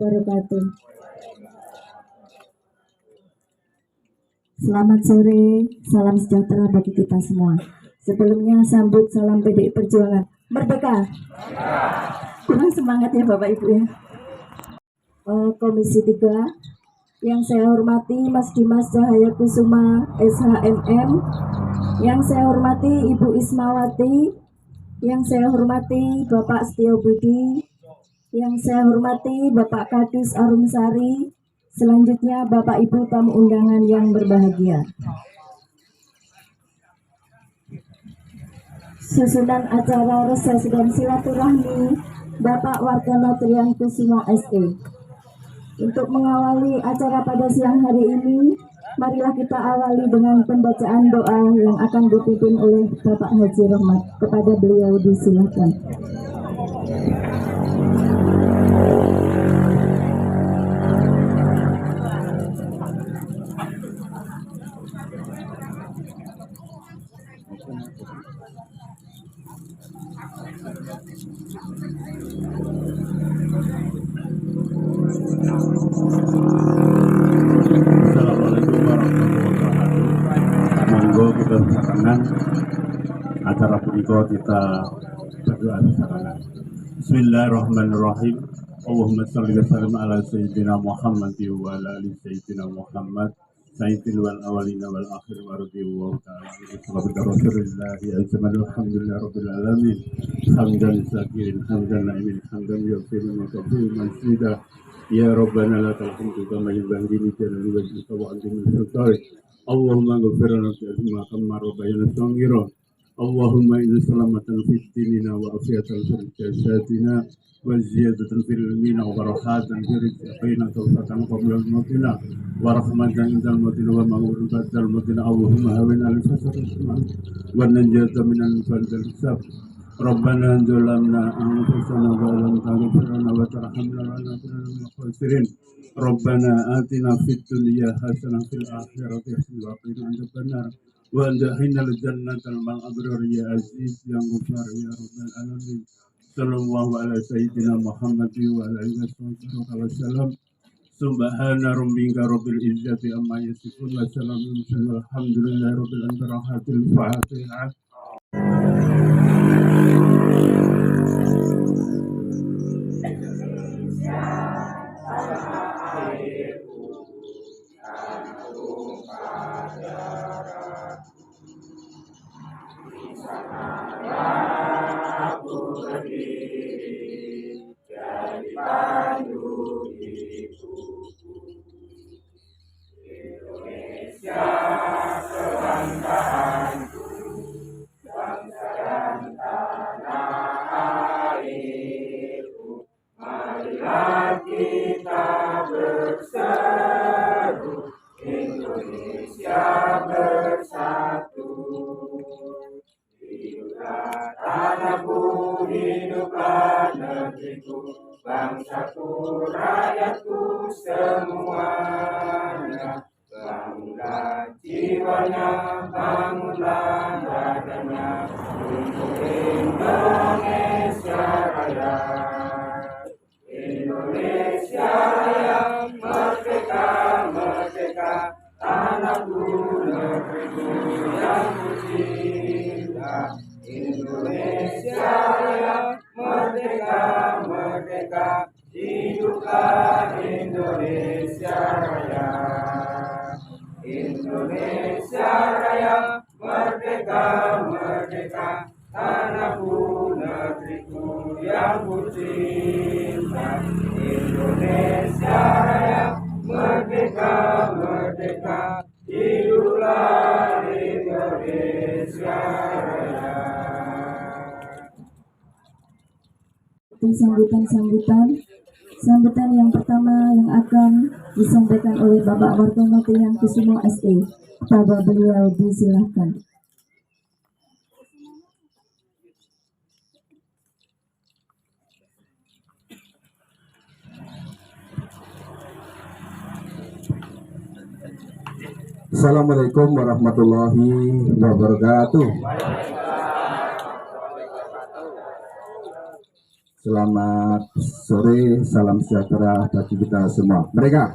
wabarakatuh. Selamat sore, salam sejahtera bagi kita semua. Sebelumnya sambut salam PDI Perjuangan. Merdeka! Kurang semangat ya Bapak Ibu ya. Komisi 3, yang saya hormati Mas Dimas Cahaya Kusuma SHMM, yang saya hormati Ibu Ismawati, yang saya hormati Bapak Setio Budi, yang saya hormati Bapak Kadus Arumsari, selanjutnya Bapak Ibu tamu undangan yang berbahagia. Susunan acara reses dan silaturahmi Bapak Wartono Trian Kusuma SE. Untuk mengawali acara pada siang hari ini, marilah kita awali dengan pembacaan doa yang akan dipimpin oleh Bapak Haji Rohmat. Kepada beliau disilakan. Assalamualaikum warahmatullahi wabarakatuh. Monggo kita sesarangan acara punika kita berdoa sesarangan. Bismillahirrahmanirrahim. Allahumma shalli wa sallim ala sayyidina Muhammad wa ala ali sayyidina Muhammad sayyidil wal awwalina wal akhirin wa radhiyallahu ta'ala anhu Rasulillahi azzaman alhamdulillah rabbil alamin hamdan sakirin hamdan na'imin hamdan yaghfiru wa yaghfiru masjidah. Ya Rabbana lakal hamdu kama yanbaghi li jalali wajhika wa 'azimi sultanik. Allahumma ighfir lana ma kama rabbayana shaghira. Allahumma inna salamatan fid dinina wa afiyatan fil jasadina wa ziyadatan fil ilmina wa barakatan fil rizqina tawfatan qabla al-mautina wa rahmatan indal mautina wa ma'urun ba'dal mautina. Allahumma hawin al-fasad wa najata minan fadl hisab. Rabbana zalamna anfusana wa lam taghfir lana wa tarhamna lanakunanna minal khasirin. Rabbana atina fid dunya hasanah fil akhirati hasanah wa qina adzabannar wa adkhilnal jannatal ma'abrar ya aziz ya ghafar ya rabbal alamin. Sallallahu ala sayyidina Muhammad wa ala alihi wa sallam. Subhana rabbika rabbil izzati amma yasifun wa salamun alhamdulillahi rabbil alamin. Fatihah. Hiduplah negeriku, bangsaku, rakyatku semuanya. Bangunlah jiwanya, bangunlah badannya untuk Indonesia Raya. Indonesia Raya, merdeka, merdeka, tanahku, negeriku yang kucinta. Indonesia Raya, merdeka, merdeka, hiduplah Indonesia Raya. Indonesia Raya, merdeka, merdeka, tanahku, negeriku yang kucinta. Indonesia Raya, merdeka, merdeka, hiduplah Indonesia Raya. Sambutan yang pertama yang akan disampaikan oleh Bapak Wartono Trian Kusuma SE. Kepada beliau disilahkan. Assalamualaikum warahmatullahi wabarakatuh. Selamat sore, salam sejahtera bagi kita semua. Mereka.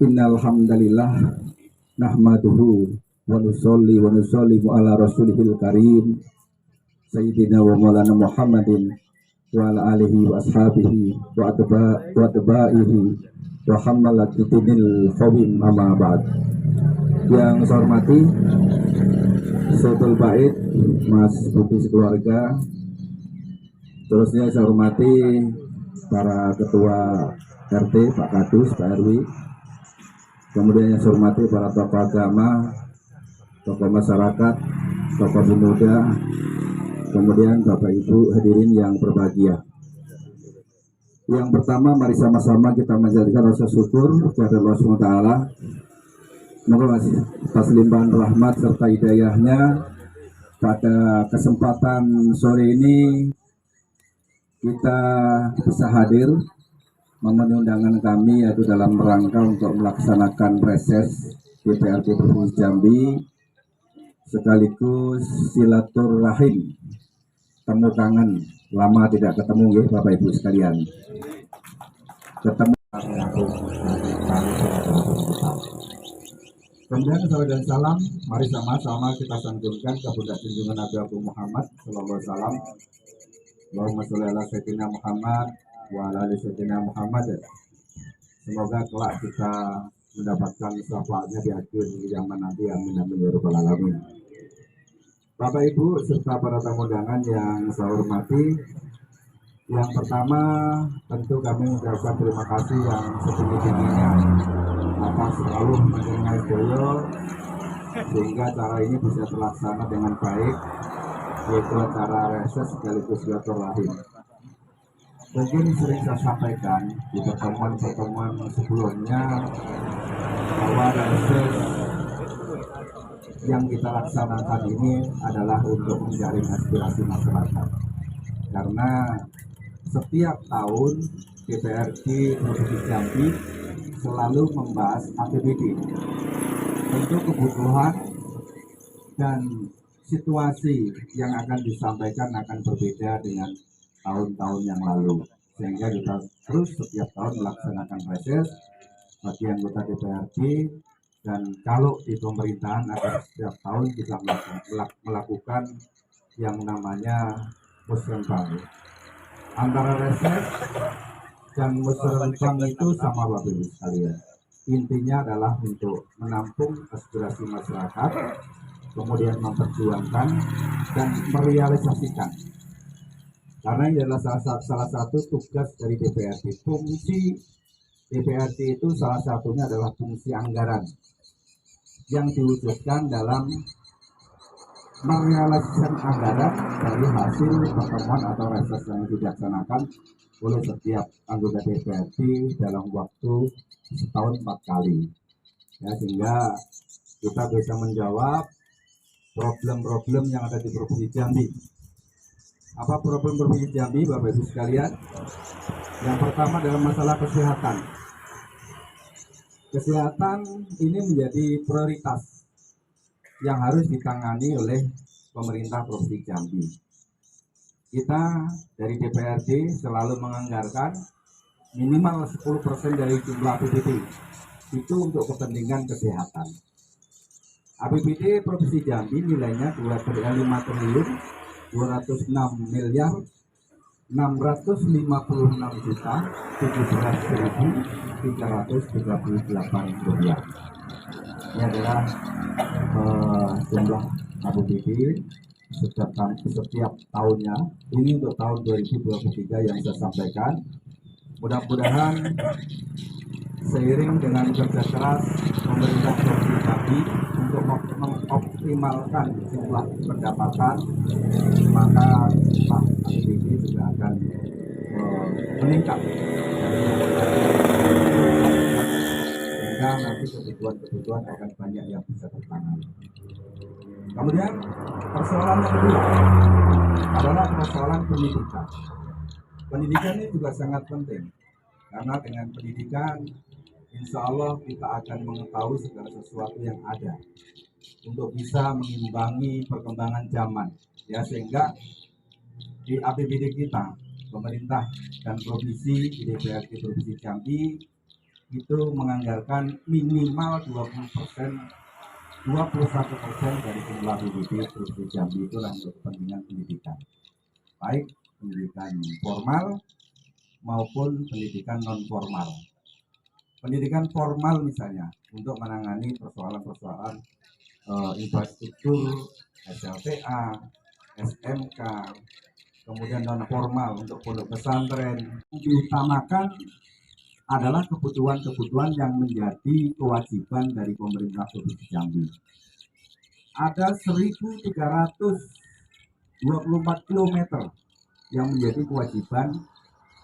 Innal hamdalillah nahmaduhu wa nusolli ala rasulihil karim sayyidina wa maulana Muhammadin wa ala alihi wa ashabihi wa atba'ihi wa hammalatitinil khawim amma ba'd. Yang saya hormati Sayyidul Bait, Mas Budi sekeluarga. Terusnya saya hormati para ketua RT, Pak Kadus, Pak RW. Kemudian yang saya hormati para tokoh agama, tokoh masyarakat, tokoh pemuda, kemudian Bapak Ibu hadirin yang berbahagia. Yang pertama, mari sama-sama kita menjadikan rasa syukur kepada Allah SWT. Semoga atas limpahan rahmat serta hidayahnya pada kesempatan sore ini kita bisa hadir memenuhi undangan kami, yaitu dalam rangka untuk melaksanakan reses DPRD Provinsi Jambi sekaligus silaturahim, temu tangan, lama tidak ketemu ya Bapak Ibu sekalian. Ketemu. Kemudian salam dan salam, mari sama-sama kita sanjungkan kepada junjungan Nabi Abu Muhammad sallallahu alaihi wasallam. Allahumma sholli ala sayyidina Muhammad wa ala ali sayyidina Muhammad. Semoga kelak kita mendapatkan syafaatnya di akhir zaman nanti. Amin amin ya rabbal alamin. Bapak Ibu serta para tamu undangan yang saya hormati, yang pertama tentu kami mengucapkan terima kasih yang setinggi-tingginya atas selalu mendengar doyo sehingga acara ini bisa terlaksana dengan baik, yaitu acara reses sekaligus silaturahim. Mungkin sering saya sampaikan di pertemuan-pertemuan sebelumnya bahwa reses yang kita laksanakan ini adalah untuk menjaring aspirasi masyarakat, karena setiap tahun DPRD Provinsi Jambi selalu membahas APBD. Tentu kebutuhan dan situasi yang akan disampaikan akan berbeda dengan tahun-tahun yang lalu, sehingga kita terus setiap tahun melaksanakan reses bagi anggota DPRD, dan kalau di pemerintahan akan setiap tahun kita melakukan yang namanya musrenbang. Antara reses dan musrenbang itu sama Bapak Ibu sekalian. Intinya adalah untuk menampung aspirasi masyarakat, kemudian memperjuangkan dan merealisasikan. Karena ini adalah salah satu tugas dari DPRD. Fungsi DPRD itu salah satunya adalah fungsi anggaran yang diwujudkan dalam merealisasikan anggaran dari hasil pertemuan atau reses yang dilaksanakan oleh setiap anggota DPRD dalam waktu setahun 4 kali. Ya, sehingga kita bisa menjawab problem-problem yang ada di Provinsi Jambi. Apa problem Provinsi Jambi, Bapak Ibu sekalian? Yang pertama adalah masalah kesehatan. Kesehatan ini menjadi prioritas yang harus ditangani oleh pemerintah Provinsi Jambi. Kita dari DPRD selalu menganggarkan minimal 10% dari jumlah APBD itu untuk kepentingan kesehatan. APBD Provinsi Jambi nilainya 5 triliun 206 miliar 656 juta 17.338 rupiah. Ini adalah jumlah APBD setiap tahunnya. Ini untuk tahun 2023 yang saya sampaikan. Mudah-mudahan seiring dengan kerja keras pemerintah Provinsi Jambi untuk mengoptimalkan jumlah pendapatan, maka jumlah APBD juga akan meningkat sehingga nanti kebutuhan akan banyak yang bisa tertangani. Kemudian persoalan yang kedua adalah persoalan pendidikan. Pendidikan ini juga sangat penting, karena dengan pendidikan insya Allah kita akan mengetahui segala sesuatu yang ada untuk bisa mengimbangi perkembangan zaman, ya, sehingga di APBD kita, pemerintah dan provinsi di DPRD Provinsi Jambi itu menganggarkan minimal 21% dari jumlah PDB Provinsi Jambi itulah untuk kepentingan pendidikan, baik pendidikan formal maupun pendidikan non formal. Pendidikan formal misalnya untuk menangani persoalan-persoalan infrastruktur, SLTA, SMK, kemudian non formal untuk pondok pesantren. Diutamakan adalah kebutuhan-kebutuhan yang menjadi kewajiban dari pemerintah Provinsi Jambi. Ada 1.324 km yang menjadi kewajiban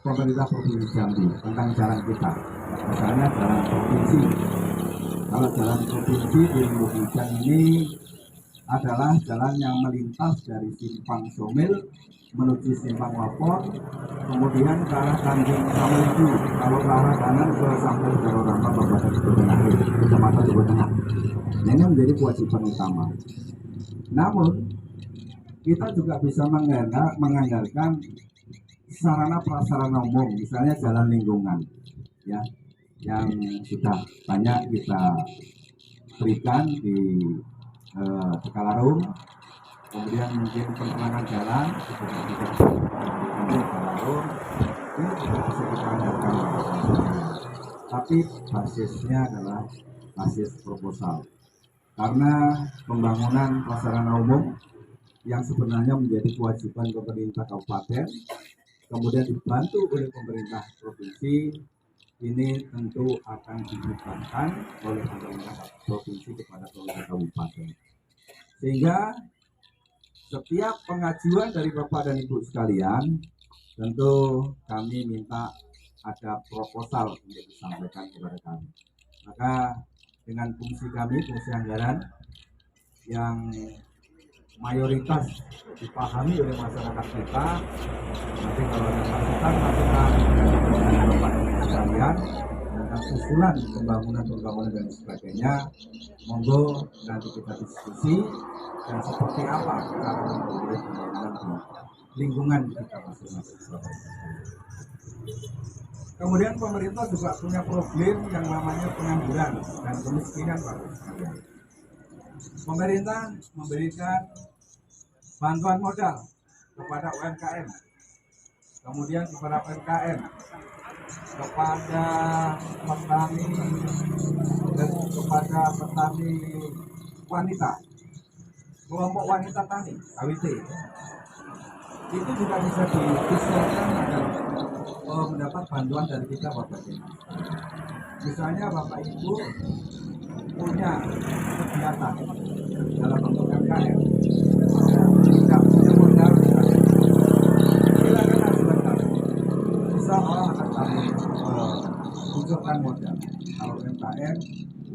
pemerintah Provinsi Jambi tentang jalan kita. Misalnya jalan provinsi. Kalau jalan provinsi di Indonesia ini adalah jalan yang melintas dari Simpang Somil menuju Simpang Wapor, kemudian ke arah Tanjung Sameju, kalau ke arah kanan ke sampai Daroramba Kabupaten Tengah, Kecamatan Jawa Tengah. Ini menjadi kewajiban utama. Namun kita juga bisa menganggarkan sarana prasarana umum, misalnya jalan lingkungan, ya, yang sudah banyak kita berikan di Tegalarung, kemudian mungkin penerangan jalan juga di Tegalarung, ini juga bisa kita anggarkan. Tapi basisnya adalah basis proposal, karena pembangunan prasarana umum yang sebenarnya menjadi kewajiban pemerintah kabupaten, kemudian dibantu oleh pemerintah provinsi, ini tentu akan dibebankan oleh pemerintah provinsi kepada pemerintah kabupaten. Sehingga setiap pengajuan dari Bapak dan Ibu sekalian, tentu kami minta ada proposal untuk disampaikan kepada kami. Maka dengan fungsi kami, fungsi anggaran yang mayoritas dipahami oleh masyarakat kita, nanti kalau ada masukan dari Bapak sekalian tentang usulan pembangunan dan sebagainya, monggo nanti kita diskusi dan seperti apa cara memperoleh pembangunan di lingkungan kita masing-masing. Kemudian pemerintah juga punya problem yang namanya pengangguran dan kemiskinan, Pak. Pemerintah memberikan bantuan modal kepada UMKM, kemudian kepada PMKM, kepada petani dan kepada petani wanita, kelompok wanita tani KWT. Itu juga bisa diusulkan agar mendapat bantuan dari kita, Bapak Ibu. Misalnya Bapak Ibu punya kegiatan dalam bentuk UMKM, tidak punya modal, silakan ajukan kami. Bisa orang akan kami unsurkan modal. Kalau UMKM,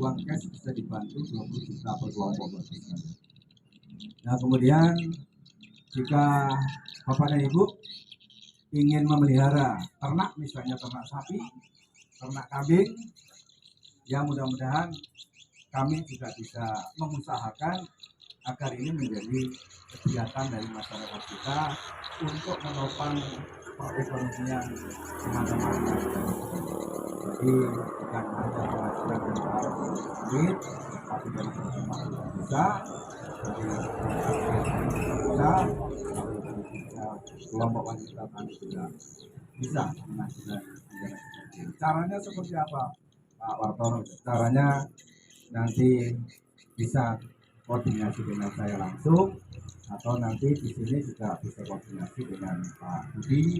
uang cash bisa dibantu 20 juta per kelompok. Nah kemudian jika Bapak dan Ibu ingin memelihara ternak, misalnya ternak sapi, ternak kambing, ya mudah-mudahan kami juga bisa mengusahakan agar ini menjadi kegiatan dari masyarakat kita untuk menopang perekonomian teman-teman. Jadi bukan hanya penghasilan dan duit, tapi dari teman-teman bisa, dari bisa, kelompok wanita tani juga bisa menghasilkan. Caranya seperti apa, Pak Wartono? Caranya nanti bisa koordinasi dengan saya langsung, atau nanti di sini juga bisa koordinasi dengan Pak Budi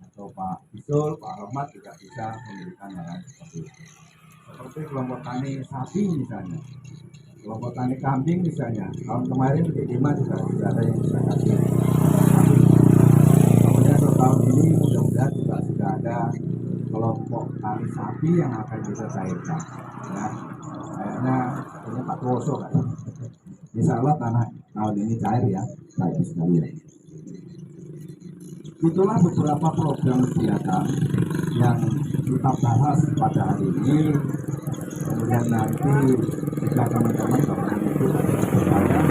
atau Pak Bisul, Pak Ahmad juga bisa memberikan arahan seperti itu. Seperti kelompok tani sapi misalnya, kelompok tani kambing misalnya, tahun kemarin di Dima juga sudah ada yang bisa kasih sapi. Kemudian tahun ini mudah-mudahan juga sudah ada kelompok tani sapi yang akan kita cairkan. Ya, kayaknya punya Pak Woso kan. Insya Allah tahun ini cair ya, baik sekalian. Itulah beberapa program kegiatan yang kita bahas pada hari ini. Kemudian nanti jika teman-teman Bapak Ibu ada bertanya,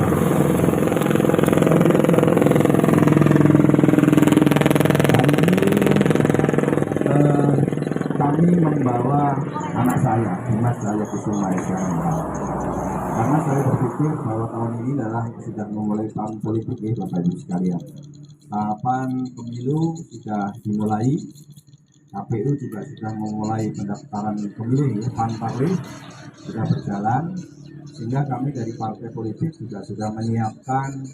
membawa anak saya, Dimas Cahaya Kusuma SHMM. Karena saya berpikir bahwa tahun ini adalah sudah memulai tahun politik ya Bapak Ibu sekalian. Tahapan pemilu sudah dimulai, KPU juga sudah memulai pendaftaran pemilih, ya, Pantarlih sudah berjalan, sehingga kami dari partai politik juga sudah menyiapkan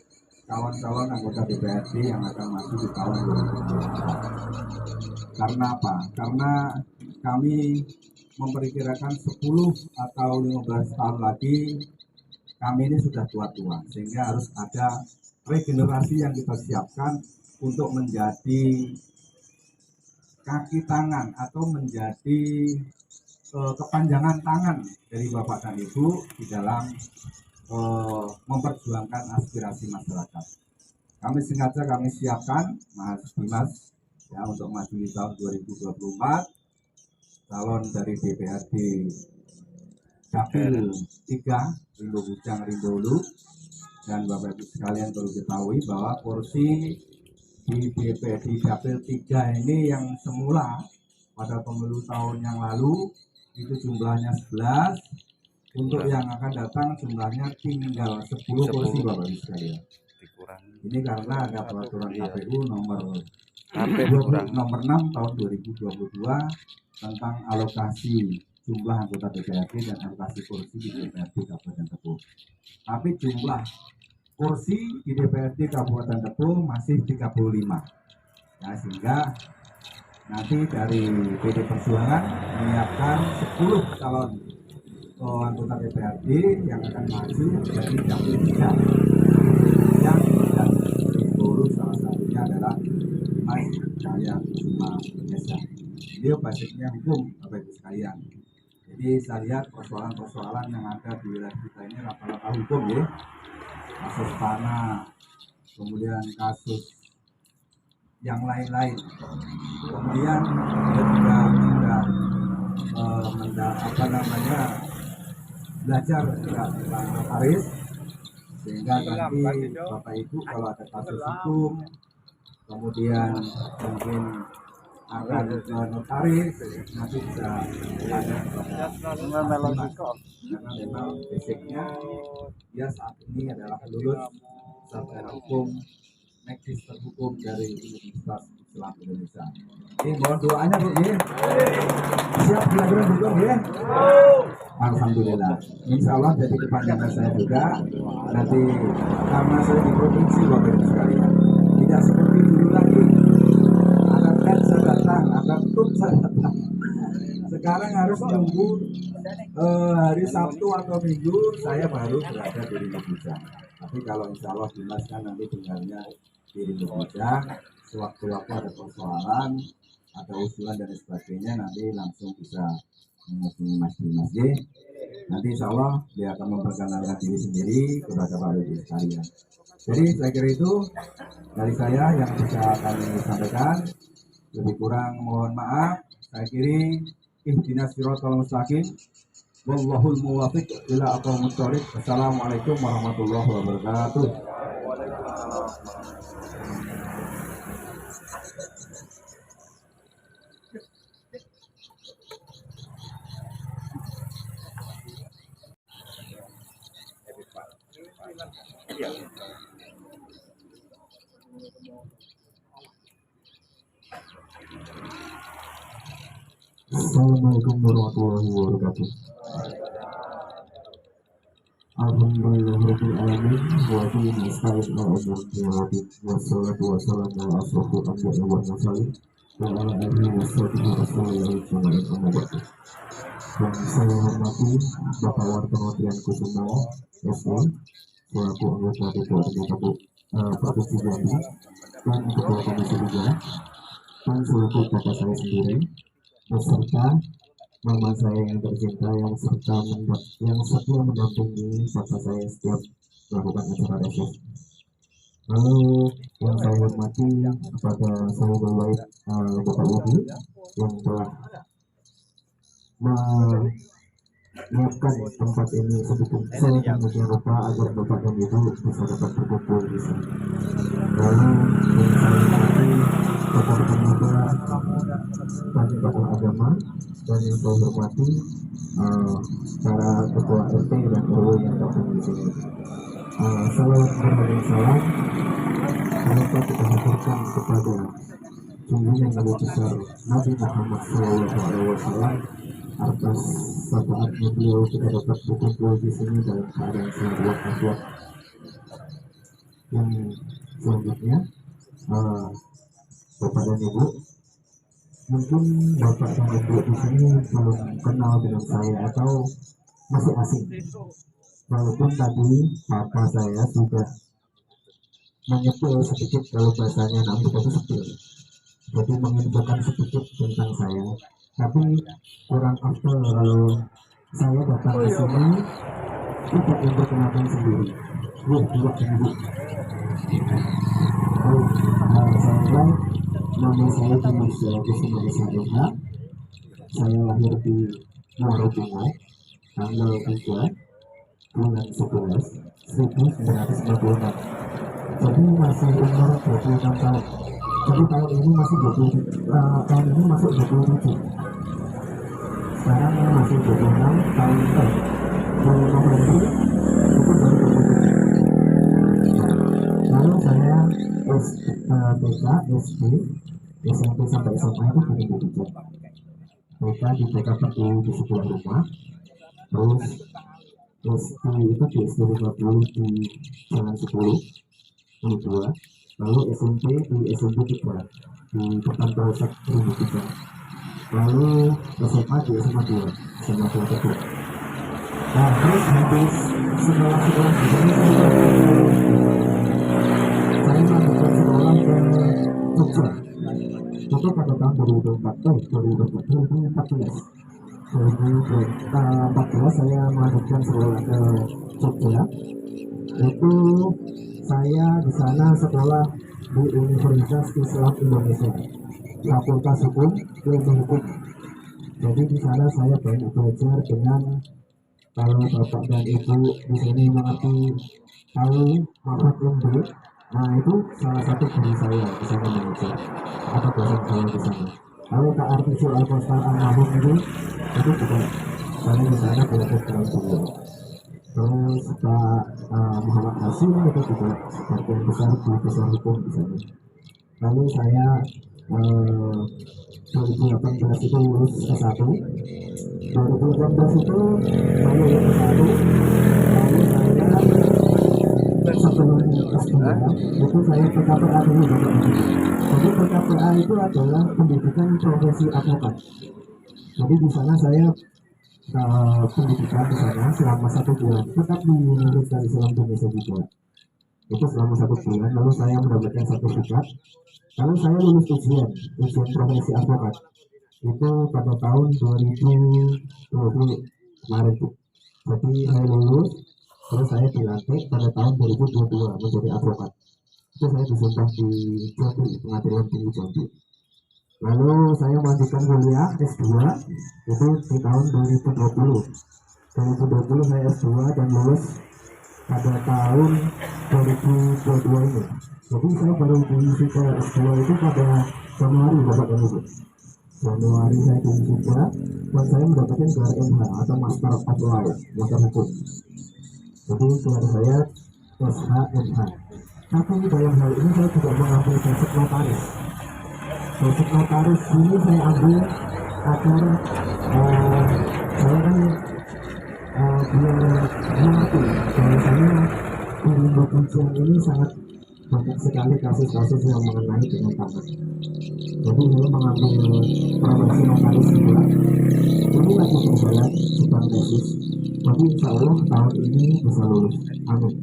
kawan-kawan anggota DPRD yang akan masuk di tahun 2024. Karena apa? Karena kami memperkirakan 10 atau 15 tahun lagi kami ini sudah tua-tua, sehingga harus ada regenerasi yang kita siapkan untuk menjadi kaki tangan atau menjadi kepanjangan tangan dari Bapak dan Ibu di dalam memperjuangkan aspirasi masyarakat. Kami sengaja kami siapkan Mas Dimas ya untuk maju di tahun 2024, calon dari DPRD Dapil 3 Rimbo Bujang Rimbo Hulu. Dan Bapak Ibu sekalian perlu ketahui bahwa kursi di DPRD Dapil 3 ini yang semula pada pemilu tahun yang lalu itu jumlahnya 11, untuk yang akan datang jumlahnya tinggal 10 kursi Bapak Ibu sekalian. Ini karena ada peraturan KPU nomor 6 tahun 2022 tentang alokasi jumlah anggota DPRD dan alokasi kursi di DPRD Kabupaten Tepung. Tapi jumlah kursi di DPRD Kabupaten Tepung masih 35. Ya, sehingga nanti dari PD Perjuangan menyiapkan 10 calon anggota DPRD yang akan maju dari Dapil 3 yang dan Bolu salah satunya adalah Mas Cahaya Kusuma SH. Beliau basicnya hukum Bapak Ibu sekalian. Jadi saya lihat persoalan-persoalan yang ada di wilayah kita ini rata-rata hukum ya, kasus tanah, kemudian kasus yang lain-lain. Kemudian dia juga belajar tentang notaris, sehingga nanti Bapak Ibu kalau ada kasus hukum, kemudian mungkin akan ke notaris, nanti bisa ada karena memang basicnya dia saat ini adalah lulus sarjana hukum magister hukum dari Universitas Islam Indonesia. Ini mohon doanya Bu ya. Siap belajar hukum ya. Alhamdulillah. Insya Allah jadi kepanjangan saya juga nanti karena saya di provinsi Bapak Ibu sekalian. Tidak seperti dulu lagi. Ada pen saya datang, ada tub saya datang. Sekarang harus nunggu hari Sabtu atau Minggu saya baru berada di Rimbo Bujang. Tapi kalau insya Allah Dimas kan nanti tinggalnya di Rimbo Bujang, sewaktu-waktu ada persoalan, ada usulan dan sebagainya nanti langsung bisa menghubungi Mas Dimas ya. Nanti insya Allah dia akan memperkenalkan diri sendiri kepada Bapak Ibu sekalian. Jadi saya kira itu dari saya yang bisa kami sampaikan. Lebih kurang mohon maaf. Saya kiri ihdinas siratal mustaqim. Wallahul muwaffiq ila aqwamit thoriq. Assalamualaikum warahmatullahi wabarakatuh. Assalamualaikum warahmatullahi wabarakatuh. Alhamdulillahirabbil alamin wa bihi nasta'in ala umuri wassalatu wassalamu ala asrofil anbiya'i wal mursalin wa ala alihi washabihi wasallam amma ba'du. Yang saya hormati Bapak Wartonotrian Kusuma SE selaku anggota DPRD Provinsi Jambi dan Ketua Komisi 3 dan selaku bapak saya sendiri beserta mama saya yang tercinta yang setia mendampingi bapak saya setiap melakukan acara reses. Lalu yang saya hormati kepada sahabat baik Bapak Ibu yang telah menyiapkan tempat ini sedemikian rupa agar Bapak dan Ibu bisa dapat berkumpul di sini. Lalu yang saya hormati Bapak dan Ibu dan tokoh agama, dan yang saya hormati para ketua RT dan RW yang datang di sini. Salawat dan salam dapat kita haturkan kepada junjungan Nabi besar Nabi Muhammad SAW atas syafaatnya beliau kita dapat berkumpul di sini dalam keadaan sehat walafiat. Yang selanjutnya, Bapak dan Ibu, mungkin Bapak dan Ibu di sini belum kenal dengan saya atau masih asing. Walaupun tadi Bapak saya sudah menyepil sedikit kalau bahasanya namun itu sepil. Jadi menginfokan sedikit tentang saya. Tapi kurang afdol kalau saya datang ke sini tidak memperkenalkan sendiri. Buat Ibu. Saya nama saya Dimas Kusuma Esa. Saya lahir di Muaro Bungo tanggal 3 bulan 11 1996. Jadi masih umur 26 tahun. Jadi tahun ini masih tahun ini masuk 27. Sekarang masih 26 tahun bulan November itu baru 27. Lalu saya TK, SD, SMP sampai SMA itu di Indonesia. TK di TK di sebelah rumah. Terus SD itu di SD 50 di Jalan 10 ini 2. Lalu SMP di SMP 3 di depan Polsek Ring 3. Lalu SMA di SMA 2 SMA 2. Nah, terus habis sekolah di sini saya melanjutkan sekolah ke Jogja. Itu pada tahun 2014 saya melanjutkan sekolah ke Jogja. Itu saya di sana sekolah di Universitas Islam Indonesia, Fakultas Hukum, Ilmu Hukum. Jadi di sana saya banyak belajar dengan, kalau Bapak dan Ibu di sini mengerti tahu Mahfud MD, nah itu salah satu guru saya di sana mengajar atau dosen saya di sana. Lalu Kak Artijo Al-Kostar Al-Mahmud itu juga saya di sana belajar dengan beliau. Terus Pak Muhammad Hasim itu juga bagian besar di besar hukum di sana. Lalu saya 2018 itu lulus S1. 2018 itu saya lulus S1. Lalu saya sebelum S2 itu saya PKPA dulu. Jadi PKPA itu adalah pendidikan profesi advokat. Jadi di sana saya pendidikan di sana selama 1 bulan, tetap di Universitas Islam Indonesia juga. Itu selama 1 bulan, lalu saya mendapatkan sertifikat. Lalu saya lulus ujian profesi advokat. Itu pada tahun 2020 kemarin tuh. Jadi saya lulus, terus saya dilantik pada tahun 2022 menjadi advokat. Itu saya disumpah di Jambi, Pengadilan Tinggi Jambi. Lalu saya melanjutkan kuliah S2 itu di tahun 2020. 2020 saya S2 dan lulus pada tahun 2022 ini. Jadi saya baru diisi ke S2 itu pada Januari, Bapak dan Ibu. Januari saya diisi juga dan saya mendapatkan gelar MH atau Master of Law, Master Hukum. Jadi gelar saya SHMH. Tapi dalam hal ini saya juga mengambil basic notaris. Basic notaris ini saya ambil agar saya kan biar mengerti bahwasanya di ujian ini sangat banyak sekali kasus-kasus yang mengenai dengan tanah. Jadi saya mengambil profesi notaris juga. Ini lagi berjalan sedang tesis. Tapi insya Allah tahun ini bisa lulus. Amin.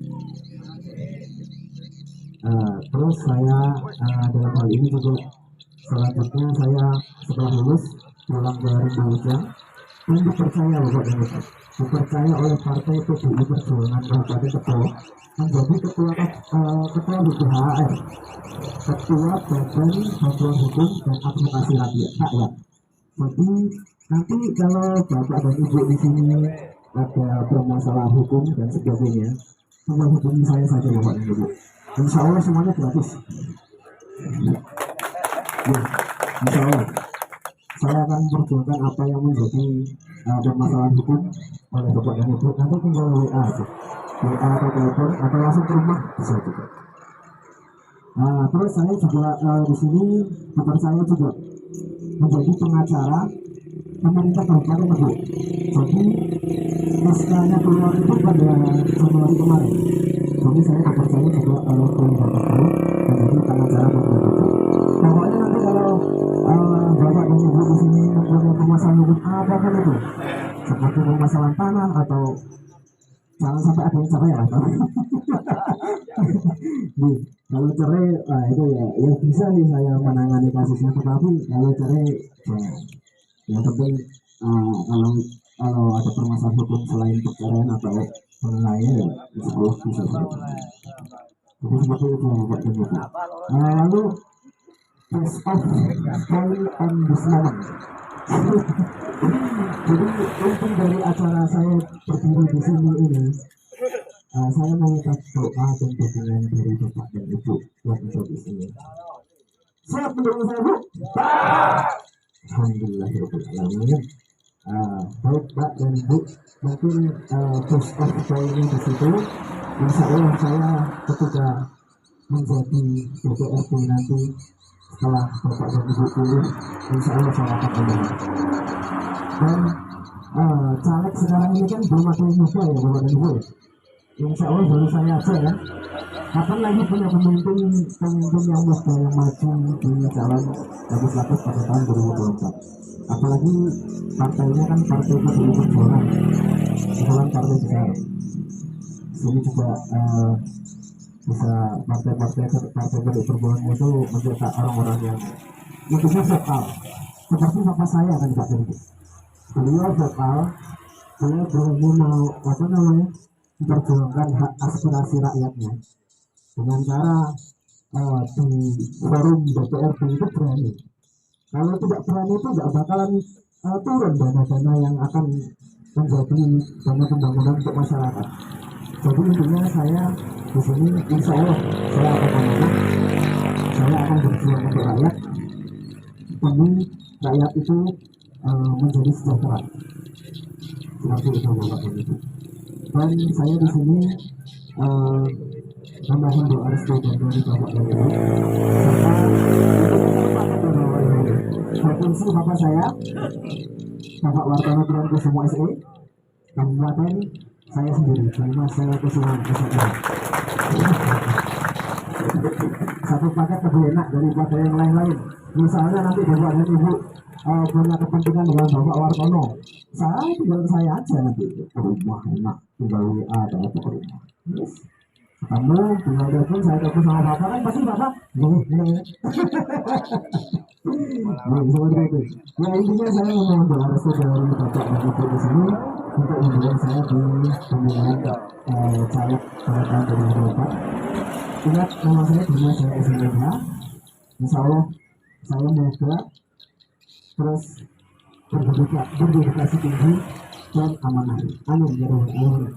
Terus saya dalam hal ini juga selanjutnya saya setelah lulus pulang dari Indonesia dan dipercaya oleh partai PDI Perjuangan Kabupaten Ketua menjadi ketua BPHR, ketua Badan Bantuan Hukum dan Advokasi Rakyat. Jadi nanti kalau Bapak dan Ibu di sini ada bermasalah hukum dan sebagainya, semua hubungi saya saja Bapak dan Ibu. Insya Allah semuanya gratis. Ya, insya Allah. saya akan memperjuangkan apa yang menjadi permasalahan hukum oleh Bapak dan Ibu. Nanti tinggal WA aja, WA atau telepon atau langsung ke rumah bisa juga. Nah, terus saya juga di sini saya juga menjadi pengacara pemerintah Kabupaten Lebuk. Jadi SK-nya keluar itu pada Januari kemarin. Jadi saya dipercaya juga oleh pemerintah tersebut menjadi pengacara pemerintah. Pokoknya nanti kalau bapak dan ibu di sini mempunyai permasalahan hukum apapun itu, seperti permasalahan tanah atau jangan sampai ada yang cerai ya. Nih, kalau cerai, itu ya bisa sih saya menangani kasusnya, tetapi kalau cerai, yang penting kalau ada permasalahan hukum selain perceraian atau lainnya ya bisa saya. Jadi seperti itu Pak dan Ibu. Lalu test of poll on this moment. Jadi untung dari acara saya berdiri di sini ini, saya mengucap doa dan dukungan dari Bapak dan Ibu yang ada di sini. Siap mendukung saya, Bu? Alhamdulillahirobbilalamin. Baik Pak dan Ibu, mungkin test of poll-nya di situ. Insya Allah saya ketika menjadi DPRD nanti setelah Bapak dan Ibu pilih, insya Allah saya akan menang. Dan caleg sekarang ini kan belum ada yang muda ya Bapak dan Ibu. Insya Allah baru saya aja ya. Kapan lagi punya pemimpin yang muda yang maju di calon legislatif pada tahun 2024. Apalagi partainya kan partai PDI Perjuangan, bukan partai besar. Ini juga bisa partai PDI Perjuangan itu mencetak orang-orang yang tentunya vokal, seperti bapak saya kan Pak Dendi. Beliau vokal, beliau berani mau memperjuangkan hak aspirasi rakyatnya dengan cara di forum DPRD itu berani. Kalau tidak berani itu nggak bakalan turun dana-dana yang akan menjadi dana pembangunan untuk masyarakat. Jadi intinya saya di sini insya Allah saya akan menang, saya akan berjuang untuk rakyat demi rakyat itu menjadi sejahtera. Seperti itu Bapak dan Ibu. Dan saya di sini membangun doa restu dari Bapak dan Ibu. Provinsi Bapak saya, Bapak Wartono Triankusuma SE, Kabupaten saya sendiri, Mas saya Kusuma SE. Satu paket lebih enak daripada yang lain-lain. Misalnya nanti Bapak dan Ibu punya kepentingan dengan Bapak Wartono, tinggal saya aja nanti ke rumah enak, tinggal WA atau apa ke rumah. Yes. Kamu tinggal telepon, saya telepon sama Bapak kan pasti Bapak seperti itu. Ya intinya saya memohon doa restu dari Bapak dan Ibu di sini untuk mendukung saya di pemilihan caleg pada tahun 2024. Ingat nama saya Dimas Esa. Insya Allah saya muda, terus berdedikasi tinggi dan amanah. Amin ya rabbal alamin.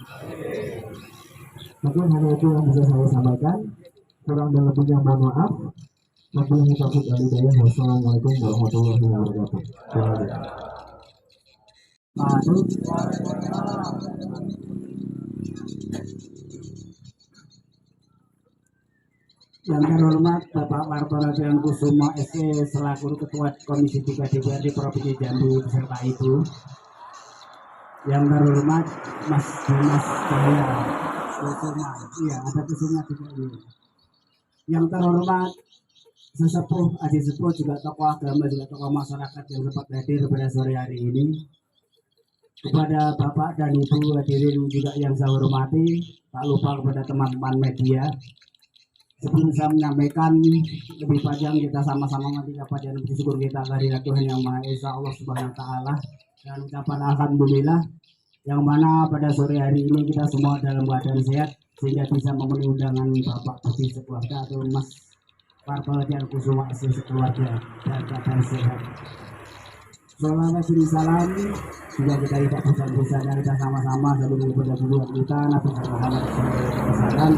Mungkin hanya itu yang bisa saya sampaikan. Kurang dan lebihnya mohon maaf. Wabillahi taufiq wal hidayah. Wassalamualaikum warahmatullahi wabarakatuh. Yang terhormat Bapak Wartono Triankusuma SE selaku Ketua Komisi 3 DPRD Provinsi Jambi beserta Ibu. Yang terhormat Mas Dimas Cahaya Kusuma, iya ada Kusuma juga ini. Yang terhormat sesepuh, adik sepuh juga tokoh agama juga tokoh masyarakat yang sempat hadir pada sore hari ini. Kepada Bapak dan Ibu hadirin juga yang saya hormati, tak lupa kepada teman-teman media. Sebelum saya menyampaikan lebih panjang, kita sama-sama mati kepada dan bersyukur kita kehadirat Tuhan Yang Maha Esa Allah Subhanahu Wa Taala dan ucapan alhamdulillah yang mana pada sore hari ini kita semua dalam keadaan sehat sehingga bisa memenuhi undangan Bapak Budi sekeluarga atau Mas Wartono Triankusuma SE sekeluarga dan keadaan sehat. Salawat dan salam juga kita tidak bosan-bosannya kita sama-sama saling mengibadah dulu kita Nabi Muhammad SAW.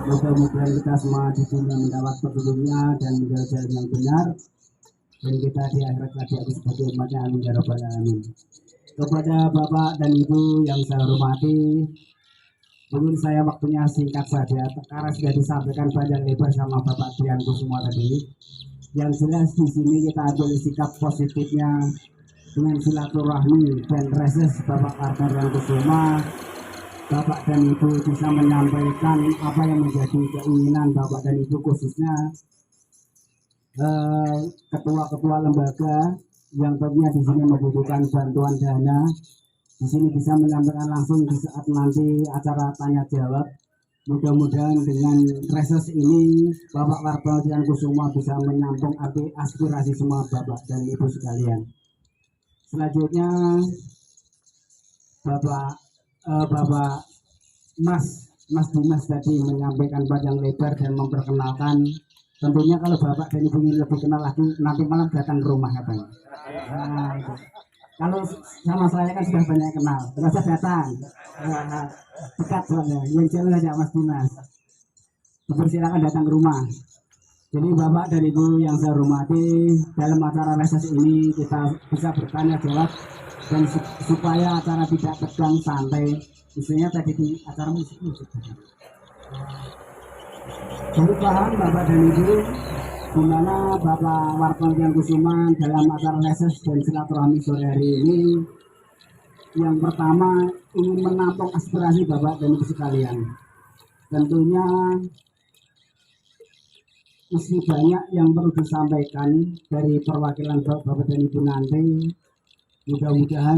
Mudah-mudahan kita semua di dunia mendapat petunjuknya dan menjadi jalan yang benar dan kita di akhirat kelak sebagai umatnya, amin ya rabbal alamin. Kepada Bapak dan Ibu yang saya hormati, mungkin saya waktunya singkat saja karena sudah disampaikan panjang lebar sama Bapak Trianku semua tadi. Yang jelas di sini kita ambil sikap positifnya dengan silaturahmi dan reses Bapak Karta Trianku semua. Bapak dan Ibu bisa menyampaikan apa yang menjadi keinginan Bapak dan Ibu, khususnya ketua-ketua lembaga yang tentunya di sini membutuhkan bantuan dana. Di sini bisa menyampaikan langsung di saat nanti acara tanya jawab. Mudah-mudahan dengan reses ini Bapak Karta Trianku semua bisa menampung aspirasi semua Bapak dan Ibu sekalian. Selanjutnya Bapak Mas Dimas tadi menyampaikan panjang lebar dan memperkenalkan. Tentunya kalau Bapak dan Ibu ingin lebih kenal lagi, nanti malam datang ke rumah katanya. Nah, itu. Kalau sama saya kan sudah banyak kenal, nggak usah datang. Dekat soalnya, yang jauh aja Mas Dimas. Silakan datang ke rumah. Jadi Bapak dan Ibu yang saya hormati, dalam acara reses ini kita bisa bertanya jawab dan supaya acara tidak tegang, santai. Misalnya tadi di acara musik. Jadi paham Bapak dan Ibu, di mana Bapak Warto Trianku Semua dalam acara reses dan silaturahmi sore hari ini, yang pertama ingin menampung aspirasi Bapak dan Ibu sekalian. Tentunya masih banyak yang perlu disampaikan dari perwakilan Bapak dan Ibu nanti. Mudah-mudahan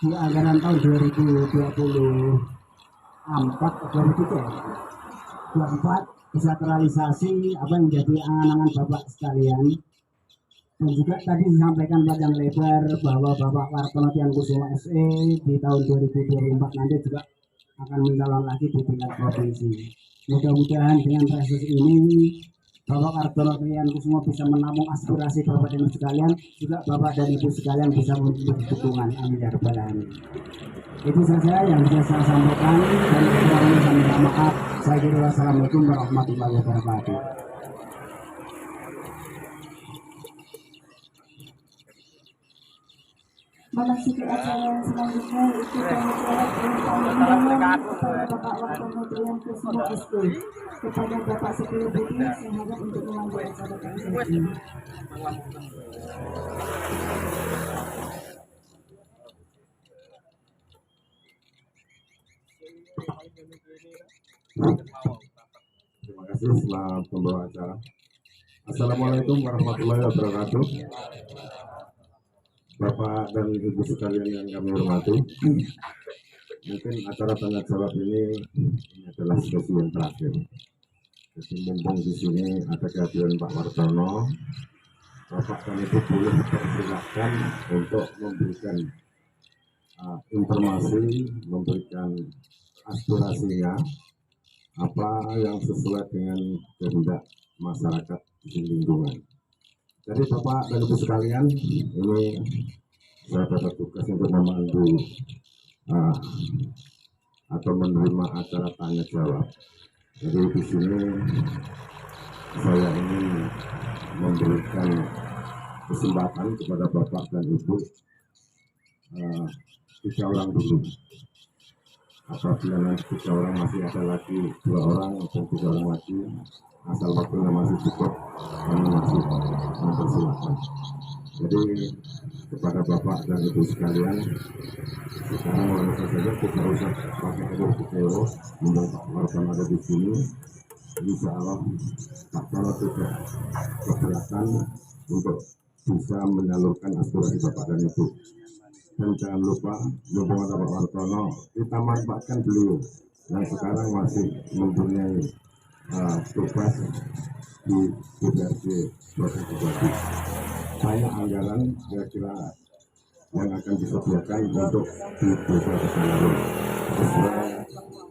di anggaran tahun 2024 bisa terrealisasi apa yang menjadi angan-angan Bapak sekalian. Dan juga tadi disampaikan panjang lebar bahwa Bapak Warto Trianku Semua SE di tahun 2024 nanti juga akan mencalon lagi di tingkat provinsi. Mudah-mudahan dengan reses ini Bapak Warto Trianku Semua bisa menampung aspirasi Bapak dan Ibu sekalian, juga Bapak dan Ibu sekalian bisa memberi dukungan. Amin ya rabbal alamin. Itu saja yang bisa saya sampaikan, dan kurangnya saya minta maaf. Saya kira wassalamualaikum warahmatullahi wabarakatuh. Memasuki acara yang selanjutnya yaitu pengajaran undangan kepada Bapak Warto Trianku Semua SE. Kepada Bapak Sepuluh Budi, saya harap untuk memandu acara ini. Terima kasih. Selamat membawa acara. Assalamualaikum warahmatullahi wabarakatuh. Bapak dan Ibu sekalian yang kami hormati, mungkin acara tanya jawab ini adalah sesi yang terakhir. Jadi mumpung di sini ada kehadiran Pak Wartono, Bapak dan Ibu boleh dipersilakan untuk memberikan informasi, memberikan aspirasinya, apa yang sesuai dengan kehendak masyarakat di lingkungan. Jadi Bapak dan Ibu sekalian, ini saya dapat tugas untuk memandu atau menerima acara tanya jawab. Jadi di sini saya ingin memberikan kesempatan kepada Bapak dan Ibu 3 orang dulu. Apabila nanti 3 orang masih ada lagi 2 orang atau 3 orang lagi, asal waktunya masih cukup, kami masih mempersilahkan. Jadi kepada Bapak dan Ibu sekalian, sekarang langsung saja kita usah pakai video, mumpung Pak Wartono ada di sini. Insya Allah Pak Wartono tidak keberatan untuk bisa menyalurkan aspirasi Bapak dan Ibu. Dan jangan lupa, mumpung ada Pak Wartono, kita manfaatkan beliau yang sekarang masih mempunyai tugas di DPRD Provinsi Jambi. Banyak anggaran kira-kira yang akan disediakan untuk di desa Kesalarung sesuai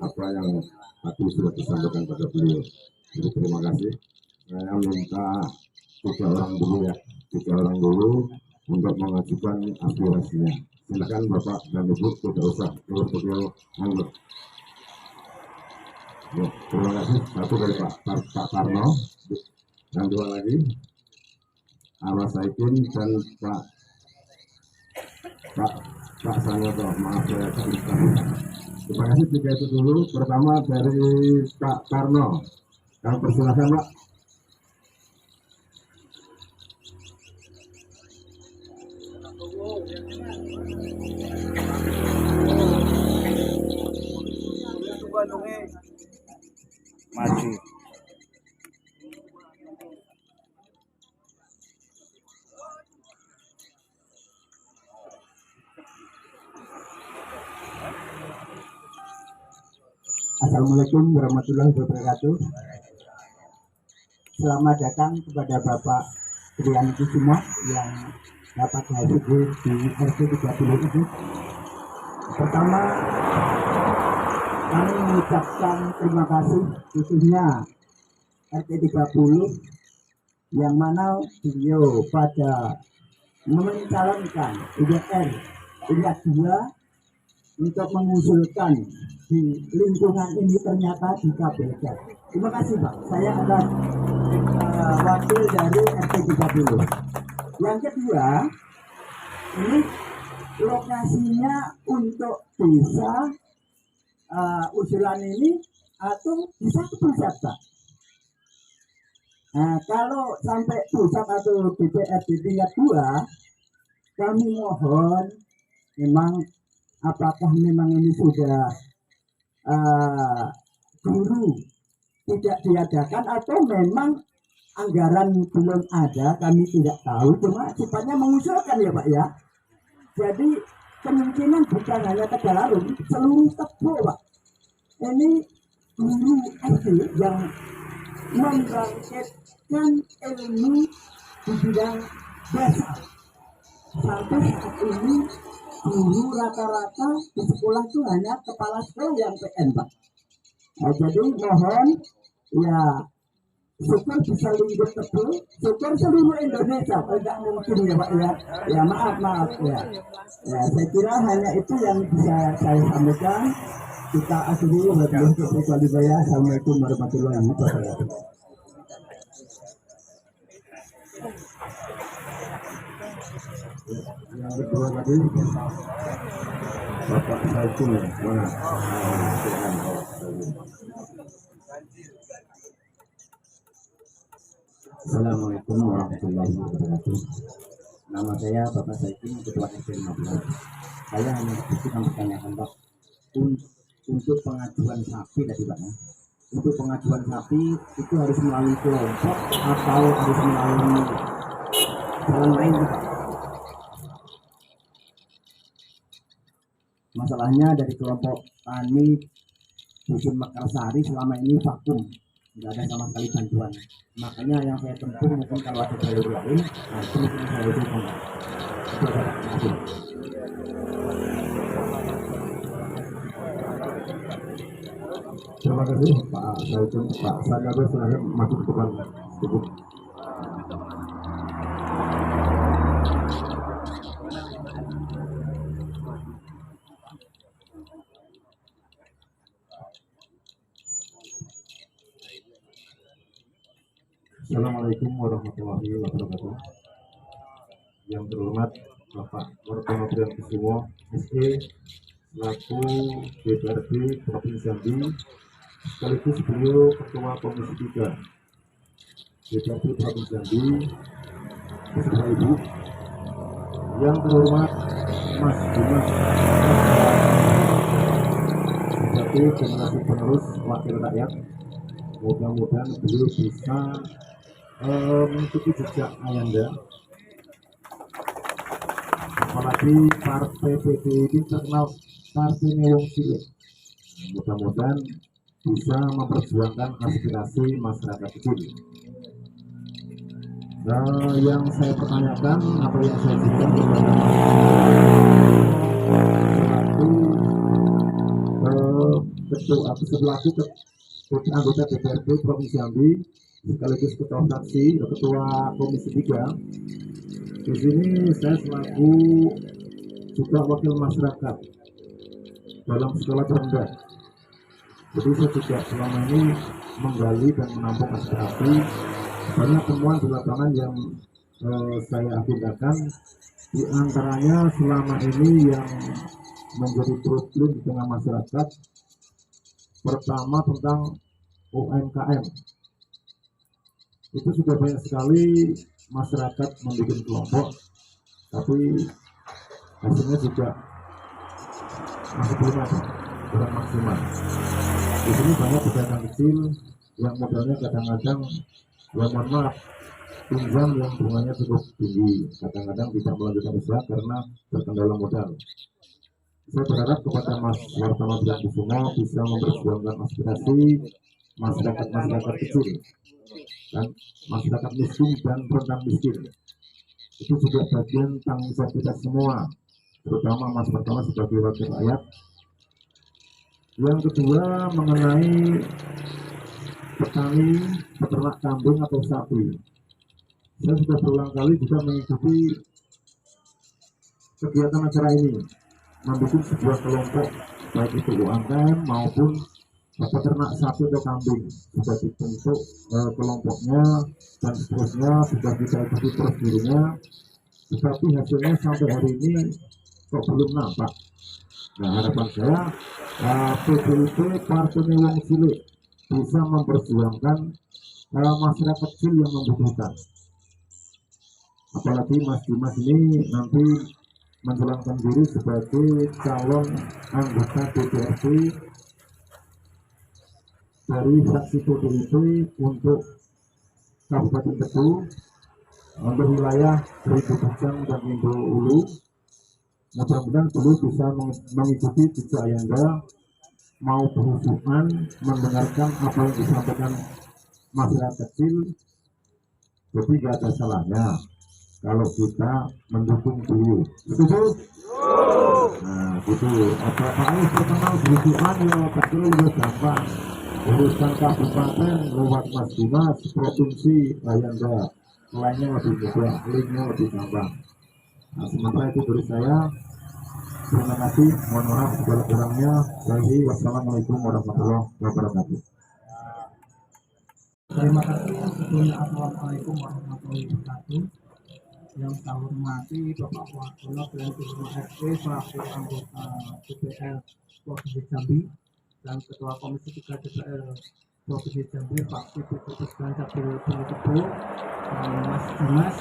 apa yang tadi sudah disampaikan pada beliau. Jadi terima kasih. Saya minta 3 orang dulu ya, 3 orang dulu untuk mengajukan aspirasinya. Silakan Bapak dan Ibu, tidak usah beliau anggur. Ya, terima kasih. 1 dari Pak Tarno, dan 2 lagi. Awas Saipin dan Pak Sanyoto, maaf saya teruskan. Terima kasih, tiga itu dulu. Pertama dari Pak Karno, kami persilahkan Pak. Maju. Assalamualaikum warahmatullahi wabarakatuh. Selamat datang kepada Bapak Trian Kusumo yang dapat hadir di RT 30 ini. Pertama, kami mengucapkan terima kasih khususnya RT 30 yang mana beliau pada mencalonkan UGR tingkat 2 untuk mengusulkan di lingkungan ini ternyata dikabulkan. Terima kasih Pak. Saya adalah wakil dari RT 30. Yang kedua, ini lokasinya untuk bisa usulan ini atau bisa ke pusat Pak. Nah, kalau sampai pusat atau DPRD tingkat 2, kami mohon memang apakah memang ini sudah guru tidak diadakan atau memang anggaran belum ada, kami tidak tahu, cuma sifatnya mengusulkan ya Pak ya. Jadi kemungkinan bukan hanya Tegalarung, seluruh Tebo Pak. Ini guru SD yang membangkitkan ilmu di bidang dasar. Sampai saat ini guru rata-rata di sekolah itu hanya kepala sekolah yang PN Pak. Nah, jadi mohon ya syukur bisa lingkup Tebo, syukur seluruh Indonesia, tidak mungkin ya Pak ya. Ya maaf ya. Ya saya kira hanya itu yang bisa saya sampaikan. Kita akhiri wabillahi taufiq wal hidayah. Assalamualaikum warahmatullahi wabarakatuh. Yang kedua tadi Bapak Saiful, mana? Assalamualaikum warahmatullahi wabarakatuh. Nama saya Bapak Saiful, Ketua RT 15. Saya hanya sedikit mempertanyakan Pak, untuk pengajuan sapi tadi Pak ya. Untuk pengajuan sapi itu harus melalui kelompok atau harus melalui jalan lain Pak? Masalahnya dari kelompok tani Dusun Mekarsari selama ini vakum, tidak ada sama sekali bantuan. Makanya yang saya tempuh mungkin kalau ada jalur lain, nah itu mungkin saya dukung. Itu ada Pak. Terima kasih Pak Saiful. Pak Sanyoto silahkan maju ke depan. Cukup. Assalamualaikum warahmatullahi wabarakatuh. Yang terhormat Bapak Martono Trian Kusumo SE selaku DPRD Provinsi Jambi, sekaligus beliau Ketua Komisi 3 DPRD Provinsi Jambi, beserta Ibu. Yang terhormat Mas Dimas sebagai generasi penerus wakil rakyat, mudah-mudahan beliau bisa mengikuti jejak ayanda. Apalagi partai PDI ini terkenal partai wong cilik. Mudah-mudahan bisa memperjuangkan aspirasi masyarakat kecil. Yang saya pertanyakan atau yang saya berikan selaku anggota DPRD Provinsi Jambi, sekaligus ketua fraksi, ketua Komisi 3. Di sini saya selaku juga wakil masyarakat dalam sekolah terendah. Jadi saya juga selama ini menggali dan menampung aspirasi. Banyak temuan di lapangan yang saya agendakan. Di antaranya selama ini yang menjadi problem di tengah masyarakat, pertama tentang UMKM. Itu sudah banyak sekali masyarakat membuat kelompok, tapi hasilnya juga masih belum ada, kurang maksimal. Di sini banyak pedagang kecil yang modalnya kadang-kadang, ya mohon maaf, pinjam yang bunganya cukup tinggi, kadang-kadang tidak melanjutkan usaha karena terkendala modal. Saya berharap kepada Mas Wartawan Triankusumo bisa memperjuangkan aspirasi masyarakat kecil dan masyarakat miskin dan rentan miskin. Itu juga bagian tanggung jawab kita semua, terutama Mas Pertama sebagai wakil rakyat. Yang kedua mengenai petani peternak kambing atau sapi. Saya sudah berulang kali juga mengikuti kegiatan acara ini, membuat sebuah kelompok baik itu UMKM maupun peternak sapi atau kambing. Sudah dibentuk kelompoknya dan seterusnya, sudah kita ikuti prosedurnya, tetapi hasilnya sampai hari ini kok belum nampak. Nah, harapan saya PDIP Partai Wong Cilik bisa memperjuangkan masyarakat kecil yang membutuhkan. Apalagi Mas Dimas ini nanti menjalankan diri sebagai calon anggota DPRD dari fraksi PDIP untuk Kabupaten Tebu, untuk wilayah Seribu Bujang dan Indo Ulu. Mudah-mudahan beliau bisa mengikuti jejak Ayanda, mau berhubungan, mendengarkan apa yang disampaikan masyarakat kecil. Jadi gak ada salahnya kalau kita mendukung beliau. Setuju? Nah, gitu. Apa ini pertama berhubungan ya, tak kira lebih gampang. Urusan kabupaten lewat Mas Dimas, provinsi Ayanda, lainnya lebih mudah, linknya lebih gampang. Nah, sementara itu dari saya. Terima kasih, mohon maaf segala-galanya. Wassalamualaikum warahmatullahi wabarakatuh. Terima kasih sebelumnya. Assalamualaikum warahmatullahi wabarakatuh. Yang saya hormati Bapak Wakil Triankusumo SP selaku anggota DPR Provinsi Jambi dan Ketua Komisi 3 DPR Provinsi Jambi Pak Siti Putuskan Capil Tebu dan Mas Dimas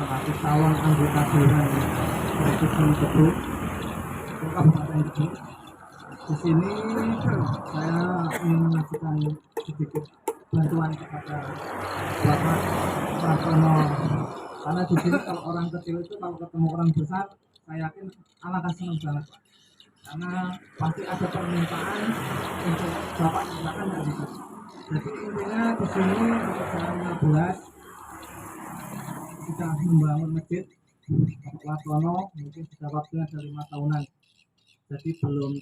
selaku calon anggota Dewan Provinsi Tebu Kabupaten Tebu. Di sini saya ingin mengajukan sedikit bantuan kepada Bapak Prasono, karena di sini kalau orang kecil itu kalau ketemu orang besar, saya yakin alangkah senang banget, Pak. Karena pasti ada permintaan untuk Bapak silakan nggak bisa. Jadi intinya di sini untuk jalan 15 kita membangun masjid Bapak Prasono mungkin sudah waktunya ada 5 tahunan, jadi belum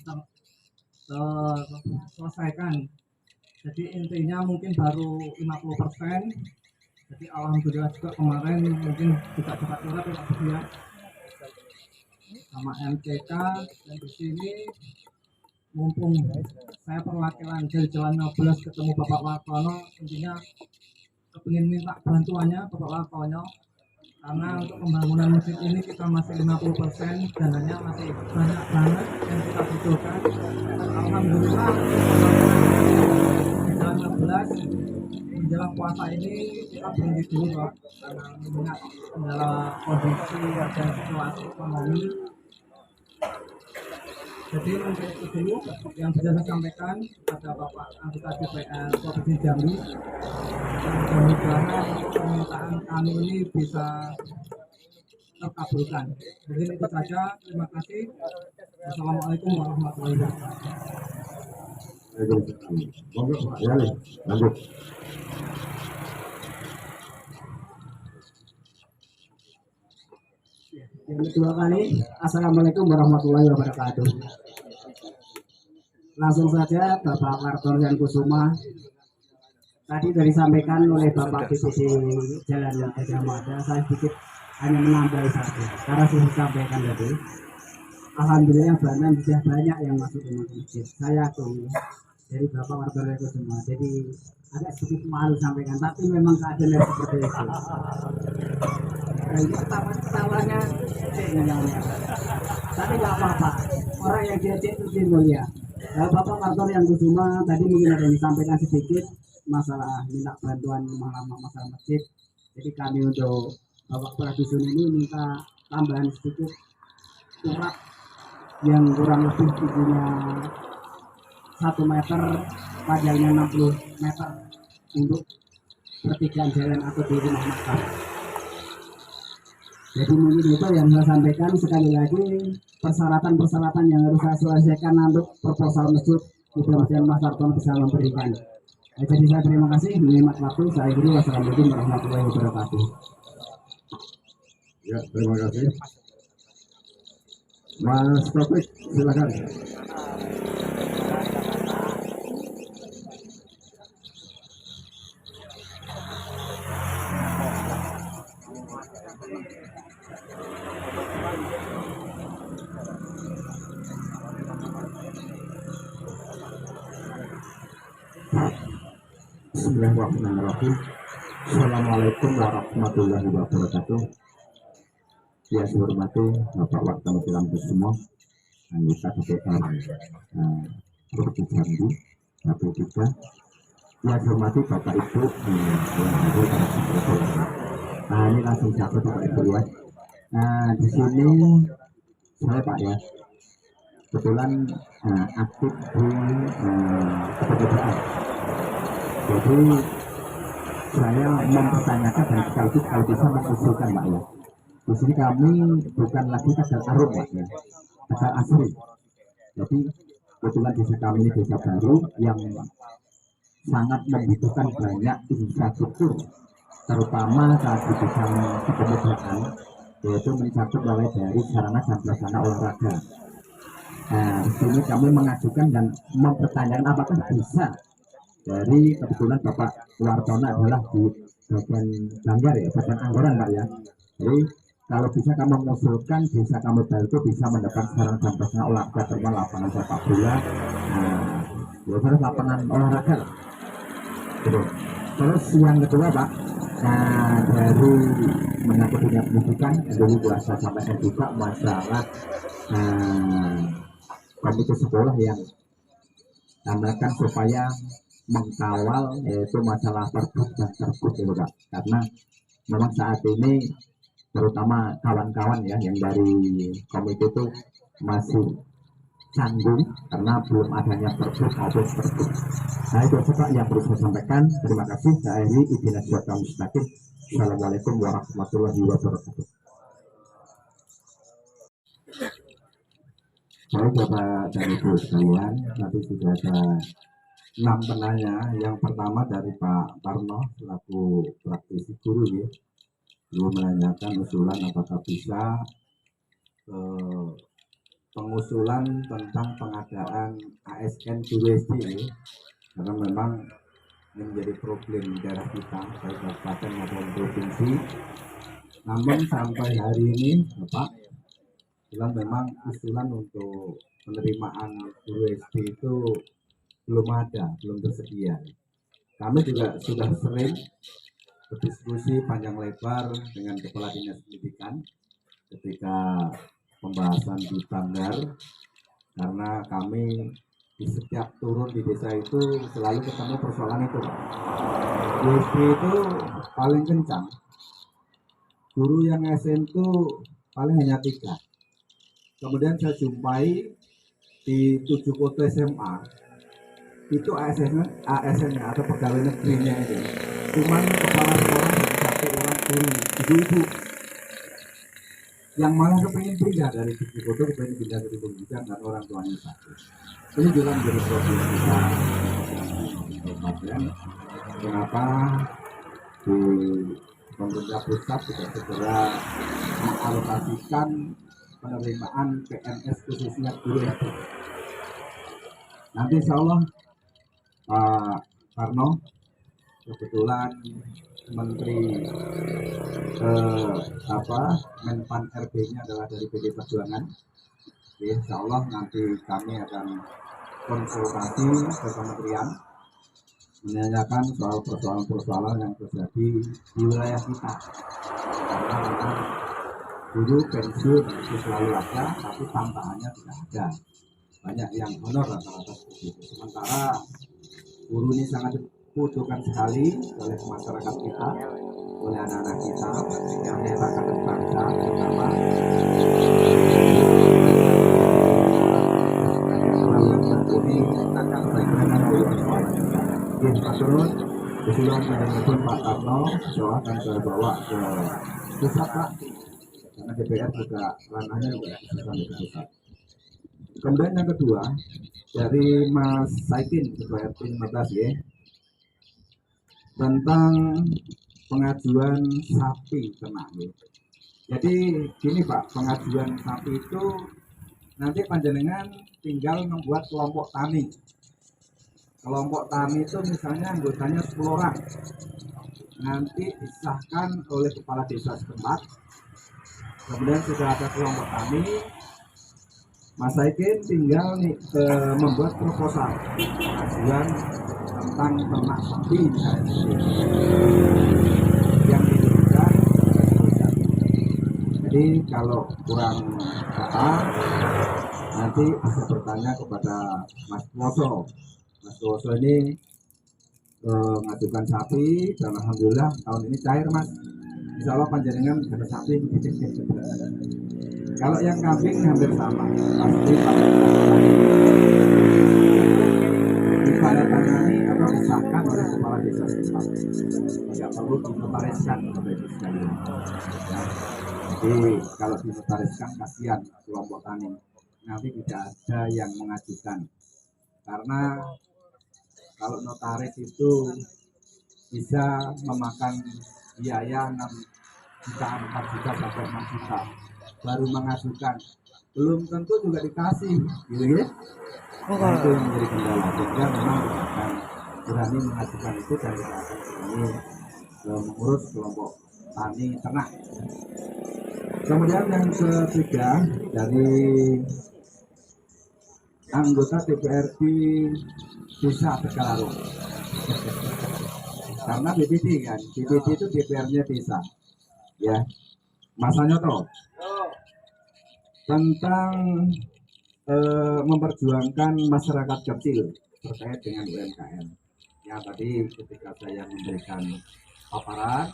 terselesaikan. Jadi intinya mungkin baru 50%. Jadi alhamdulillah juga kemarin mungkin juga dapat surat ya sama MCK, dan di sini mumpung saya perwakilan dari Jalan 15 ketemu Bapak Wartono, intinya kepingin minta bantuannya Bapak Wartono, karena untuk pembangunan masjid ini kita masih 50%, dananya masih banyak banget yang kita butuhkan. Alhamdulillah Jalan 16 menjelang puasa ini kita berhenti dulu, Pak, karena mengingat kendala kondisi dan situasi ekonomi. Jadi untuk itu dulu yang bisa saya sampaikan kepada Bapak anggota DPR Provinsi Jambi, dan mudah-mudahan permintaan kami ini bisa terkabulkan. Jadi itu saja, terima kasih. Wassalamualaikum warahmatullahi wabarakatuh. Lanjut. Yang kedua kali, Assalamualaikum warahmatullahi wabarakatuh. Langsung saja Bapak Martor Triankusumo. Tadi dari disampaikan oleh Bapak DPD Jalan Gajah Mada, saya sedikit hanya menambah saja. Karena sudah disampaikan tadi, alhamdulillah Banan sudah banyak yang masuk ke masjid. Saya akui dari Bapak Martor Triankusumo. Jadi agak sedikit malu sampaikan, tapi memang keadaannya seperti itu. Dan ketawa-ketawanya tapi nggak apa-apa, orang yang diajak itu mulia. Bapak Martor yang Kusuma tadi mungkin ada yang disampaikan sedikit masalah minta bantuan masalah masjid. Jadi kami untuk Bapak Pradusun ini minta tambahan sedikit urak yang kurang lebih tingginya 1 meter, panjangnya 60 meter untuk pertigaan jalan atau di rumah makan. Jadi mungkin itu yang saya sampaikan. Sekali lagi persyaratan-persyaratan yang harus saya selesaikan untuk proposal masjid, mudah-mudahan Mas Arton bisa memberikan. Jadi saya terima kasih, menyimak waktu saya dulu. Wassalamualaikum warahmatullahi wabarakatuh. Ya, terima kasih. Mas Taufik, silakan. Bismillahirrahmanirrahim. Assalamualaikum warahmatullahi wabarakatuh. Yang saya hormati Bapak Wakil semua, anggota DPR Provinsi Jambi, KP3. Yang saya hormati Bapak Ibu yang hadir pada kesempatan. Ini langsung jatuh Bapak Ibu ya. Di sini saya Pak ya, kebetulan aktif di kepegawaian. Jadi saya mempertanyakan dan sekaligus kalau bisa mengusulkan Pak ya. Di sini kami bukan lagi Tegal Arum Pak ya, Tegal Asri. Jadi kebetulan desa kami ini desa baru yang sangat membutuhkan banyak infrastruktur, terutama saat di bidang kepemudaan, yaitu mencakup mulai dari sarana dan prasarana olahraga. Di sini kami mengajukan dan mempertanyakan apakah bisa dari kebetulan Bapak Wartono adalah di bagian Banggar ya, bagian anggaran Pak ya. Jadi kalau bisa kami mengusulkan desa kami baru itu bisa mendapat sarana dan prasarana olahraga, terutama lapangan sepak bola, terus lapangan olahraga. Gitu. Terus yang kedua Pak, dari menyangkut dunia pendidikan, dulu kuasa sampaikan juga masalah komite sekolah yang tambahkan supaya mengkawal yaitu masalah perbuk dan terbuk gitu Pak, karena memang saat ini terutama kawan-kawan ya yang dari komite itu masih canggung karena belum adanya perbuk maupun terbuk. Nah itu Pak yang perlu saya sampaikan. Terima kasih. Saya ini Idina Syurga Mustaqim. Assalamualaikum warahmatullahi wabarakatuh. Baik Bapak dan Ibu sekalian, nanti sudah ada 6 penanya. Yang pertama dari Pak Parno selaku praktisi guru ya, belum menanyakan usulan apakah bisa pengusulan tentang pengadaan ASN guru SD ya, karena memang ini menjadi problem di daerah kita baik kabupaten maupun provinsi. Namun sampai hari ini Bapak bilang memang usulan untuk penerimaan guru SD itu belum ada, belum tersedia. Kami juga sudah sering berdiskusi panjang lebar dengan Kepala Dinas Pendidikan ketika pembahasan di Banggar, karena kami di setiap turun di desa itu selalu ketemu persoalan itu. Guru SD itu paling kencang, guru yang SN itu paling hanya 3. Kemudian saya jumpai di 7 kota SMA itu ASN-nya atau pegawai negerinya itu cuman kepala sekolah dan 1 orang guru, ibu-ibu yang malah kepengen pindah dari 7 kota, kepengen pindah dari pendidikan dan orang tuanya sakit. Ini juga menjadi problem kita. Kenapa di pemerintah pusat tidak segera mengalokasikan penerimaan PNS khususnya guru SD. Nanti insya Allah Pak Parno, kebetulan Menteri Menpan RB-nya adalah dari PD Perjuangan. Insya Allah nanti kami akan konsultasi ke kementerian menanyakan soal persoalan-persoalan yang terjadi di wilayah kita. Karena memang dulu pensiun itu selalu ada, tapi tantangannya tidak ada. Banyak yang honor rata-rata seperti itu. Sementara guru ini sangat dibutuhkan sekali oleh masyarakat kita, oleh anak-anak kita, yang menyatakan bangsa terutama ini akan bagaimana turun usulan menjemput Pak Karno, doa akan saya bawa ke pusat Pak, karena DPR juga ranahnya juga bisa sampai ke pusat. Kemudian yang kedua dari Mas Saitin Ketua RT 15 ya, tentang pengajuan sapi ternak ya. Jadi gini Pak, pengajuan sapi itu nanti panjenengan tinggal membuat kelompok tani. Kelompok tani itu misalnya anggotanya 10 orang. Nanti disahkan oleh kepala desa setempat. Kemudian sudah ada kelompok tani, Mas Saikin tinggal membuat proposal pengajuan tentang ternak sapi misalnya yang dibutuhkan. Jadi kalau kurang paham nanti bisa bertanya kepada Mas Woso. Mas Woso ini mengajukan sapi dan alhamdulillah tahun ini cair Mas. Insya Allah panjenengan ada sapi. Kalau yang kambing hampir sama, pasti ditandatangani atau disahkan oleh kepala desa setempat. Tidak perlu dinotariskan oleh sekalian. Ya. Jadi kalau dinotariskan kasihan kelompok tani. Nanti tidak ada yang mengajukan. Karena kalau notaris itu bisa memakan biaya 6 juta, 4 juta sampai 6 juta baru mengajukan, belum tentu juga dikasih gitu ya. Nah, itu yang menjadi kendala, sehingga memang kita akan berani mengajukan itu dan kita akan berani mengurus kelompok tani ternak. Kemudian yang ketiga dari anggota DPRD Desa Tegalarung. Karena BPD kan, BPD itu DPR-nya desa, ya. Mas Anyoto tentang memperjuangkan masyarakat kecil terkait dengan UMKM. Ya tadi ketika saya memberikan paparan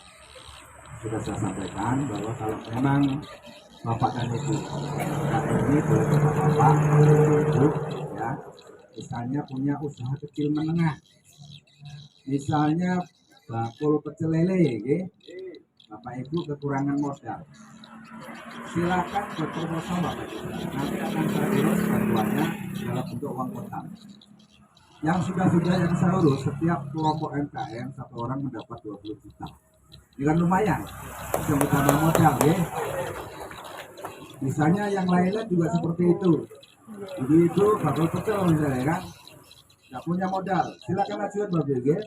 sudah saya sampaikan bahwa kalau memang Bapak dan Ibu UMKM ini boleh Bapak Ibu ya, misalnya punya usaha kecil menengah, misalnya bakul pecel lele, okay? Bapak Ibu kekurangan modal, silakan berproposal Bapak Ibu. Nanti akan saya urus bantuannya dalam bentuk uang kotak. Yang sudah yang saya urus, setiap kelompok MKM satu orang mendapat 20 juta. Ini kan lumayan, bisa bertambah modal, ya. Misalnya yang lainnya juga seperti itu. Jadi itu bakal pecel misalnya kan, nggak punya modal, silakan ajukan Bapak Ibu.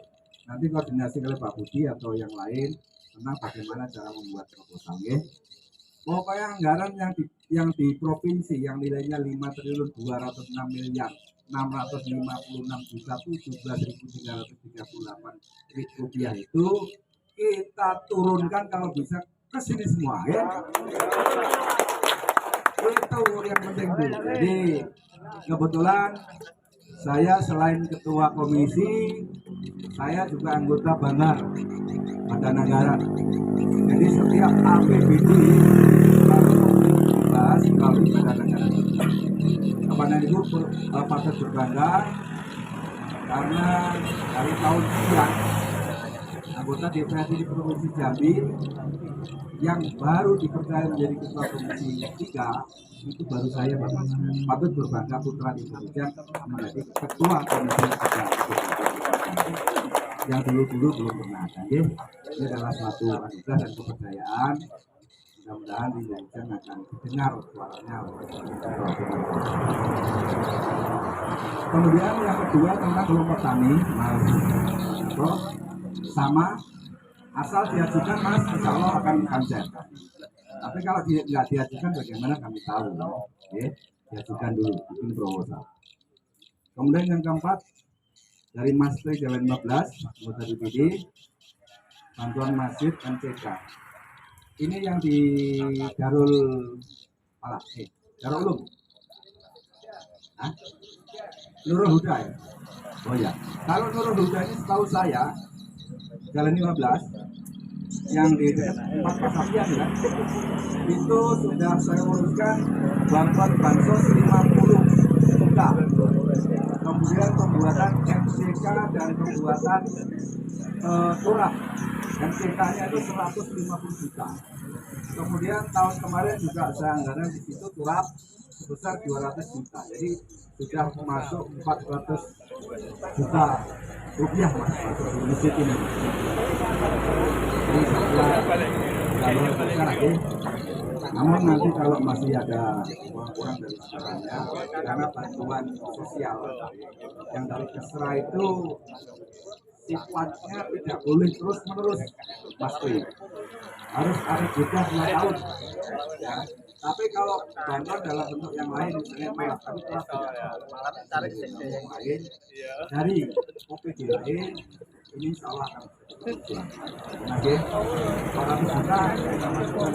Nanti koordinasi oleh Pak Budi atau yang lain tentang bagaimana cara membuat proposal, ya. Pokoknya anggaran yang di provinsi yang nilainya 5.656.656.17.338 rupiah itu kita turunkan kalau bisa ke sini semua, ya. Itu yang penting dulu. Jadi kebetulan saya selain ketua komisi, saya juga anggota Banar Badan Anggaran. Jadi setiap APBD dibahas melalui Badan Anggaran. Kepada Ibu patut berbangga karena dari tahun sekian anggota DPRD di Provinsi Jambi yang baru dipercaya menjadi ketua komisi 3 itu baru saya Bapak. Patut berbangga putra di Indonesia menjadi ketua komisi 3 yang dulu belum pernah ada. Ini adalah suatu anugerah dan kepercayaan. Mudah-mudahan di Indonesia akan didengar suaranya. Kemudian yang kedua tentang kelompok tani, Mas Bro, sama asal diajukan Mas, insya Allah akan konsen. Tapi kalau nggak diajukan bagaimana kami tahu, ya? Diajukan dulu, bikin proposal. Kemudian yang keempat dari Masri Jalan 15 anggota DPD, bantuan masjid MCK. Ini yang di Darul Darul Ulum. Hah? Nurul Huda ya? Oh ya. Kalau Nurul Huda ini setahu saya Jalan 15 yang di tempat Pasapian ya, itu sudah saya uruskan bantuan bansos 50 juta. Kemudian pembuatan MCK dan pembuatan turap MCK-nya itu 150 juta. Kemudian tahun kemarin juga saya anggaran di situ turap sebesar 200 juta. Jadi sudah masuk 400 juta rupiah masuk di masjid ini. Jadi kalau bisa lagi. Namun nanti kalau masih ada kurang dari sebenarnya, karena bantuan sosial yang dari Kesra itu sifatnya tidak boleh terus menerus pasti harus ada jeda 2 tahun ya. Tapi kalau bantuan dalam bentuk yang lain misalnya malah kami telah cari yang lain dari OPD lain ini salah oke para peserta kita masukkan.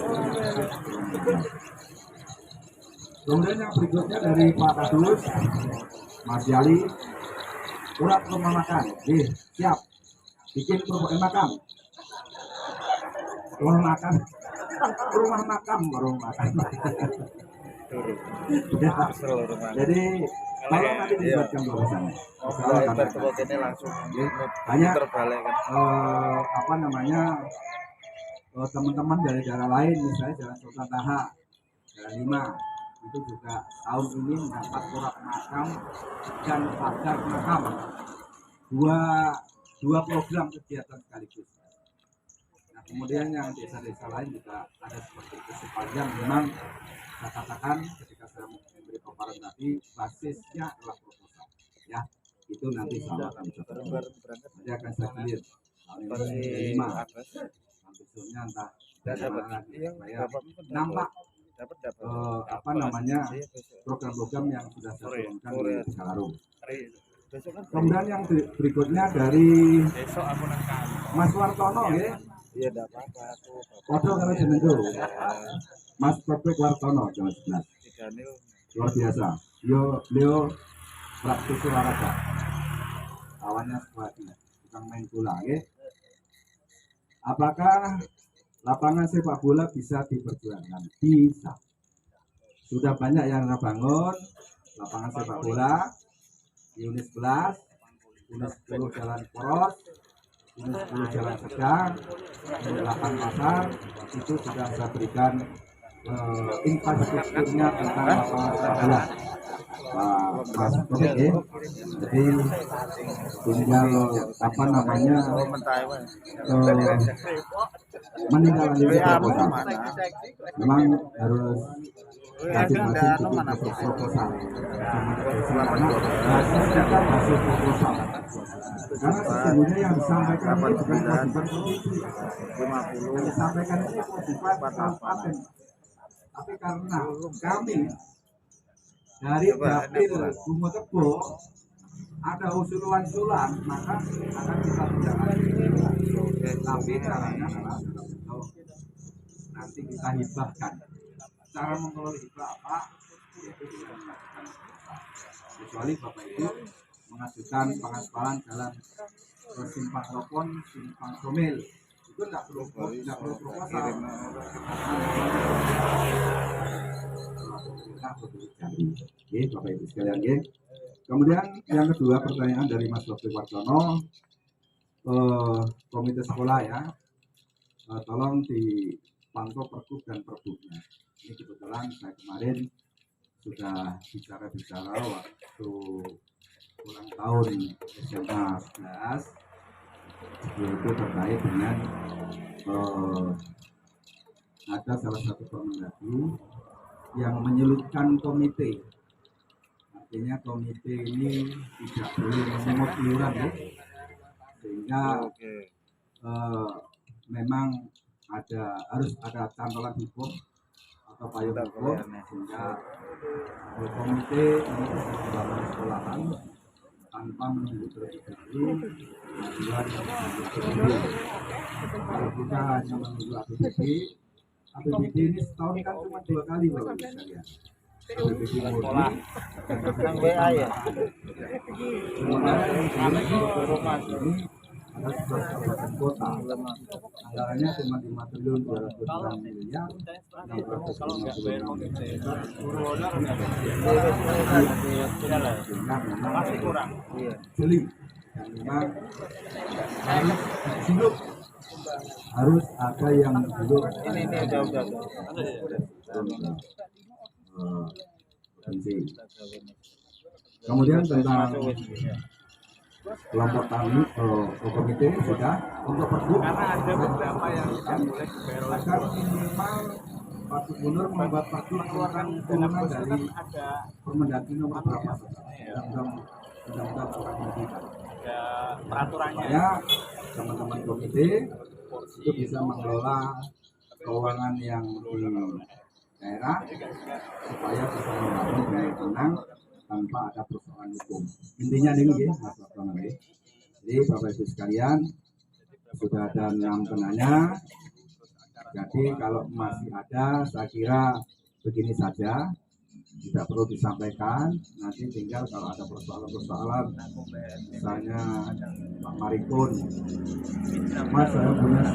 Kemudian yang berikutnya dari Pak Kadus Mas Yali, urat rumah makan, siap bikin kerupuk makan, rumah makan. Jadi kalau nanti dibuatkan luasannya, ini langsung banyak terbalik kan. apa namanya teman-teman dari daerah lain, misalnya Jalan Sultan Taha, Jalan 5 itu juga tahun ini mendapat urat makam dan pagar makam, dua program kegiatan sekaligus. Nah kemudian yang desa-desa lain juga ada seperti itu, sepanjang memang saya katakan ketika saya memberi paparan tadi basisnya adalah proposal ya, itu nanti sama akan nanti akan saya clear tahun ini 5 besoknya entah supaya nampak apa namanya program-program yang sudah saya turunkan di Sekarung. Kemudian yang berikutnya dari Mas Wartono ya. Iya, enggak apa-apa aku. Foto kalau jeneng dulu. Mas Topik Wartono Jawa 11. Luar biasa. Beliau praktisi olahraga. Kawannya sepati, tukang main bola ya. Apakah lapangan sepak bola bisa diperjuangkan? Bisa. Sudah banyak yang bangun lapangan sepak bola di Unit 11, Unit 10 Jalan Poros, Unit 10 Jalan Sedang, Unit 8 Pasar, itu sudah saya berikan infrastrukturnya tentang lapangan sepak bola. Mas Topik ya. Jadi tinggal apa namanya menindaklanjuti proposal. Memang harus masing-masing bikin proposal. Basis kita basis proposal. Karena sesungguhnya yang disampaikan ini bukan kewajiban provinsi. Yang disampaikan ini kewajiban kabupaten. Tapi karena kami dari Dapil Bumutebo ada usulan, maka akan kita bicarakan. Tapi caranya adalah nanti kita hibahkan. Cara mengelola hibah apa? Yaitu kita mengajukan kecuali Bapak Ibu mengajukan pengaspalan jalan Simpang Ropon, Simpang Somil, itu tidak perlu proposal. Oke, Bapak Ibu sekalian ya. Kemudian yang kedua pertanyaan dari Mas Dr. Wartono, komite sekolah ya, tolong dipantau pergub dan perbuknya. Ini kebetulan saya kemarin sudah bicara waktu ulang tahun SMA 11, yaitu terkait dengan ada salah satu Permendagri yang menyulitkan komite. Artinya komite ini tidak boleh memungut iuran ya, sehingga memang harus ada cantolan hukum atau payung hukum, sehingga komite ini dalam sekolahan tanpa menunggu terlebih dahulu ajuan APBD. Kalau kita hanya menunggu APBD ini setahun kan cuma 2 kali Bapak Ibu sekalian. APBD murni dan APBD tambahan. Sementara ini ada sebuah kabupaten kota, anggarannya cuma 5 triliun 206 miliar 656 miliar. Masih kurang. Jeli dan memang harus hidup, harus ada yang hidup. Ini udah. Kemudian tentang kelompok tani komite sudah untuk pergub karena ada beberapa yang boleh agar minimal Pak Gubernur membuat pergub mengeluarkan turunan dari Permendagri nomor berapa undang-undang orang pendidikan. Peraturannya ya teman-teman komite itu bisa mengelola keuangan yang di daerah supaya bisa membangun dengan tenang tanpa ada persoalan hukum. Intinya ini ya, Mas Laksono. Jadi Bapak Ibu sekalian sudah ada 6 penanya. Jadi kalau masih ada, saya kira begini saja, tidak perlu disampaikan. Nanti tinggal kalau ada persoalan-persoalan, misalnya Pak Maripun, Mas saya punya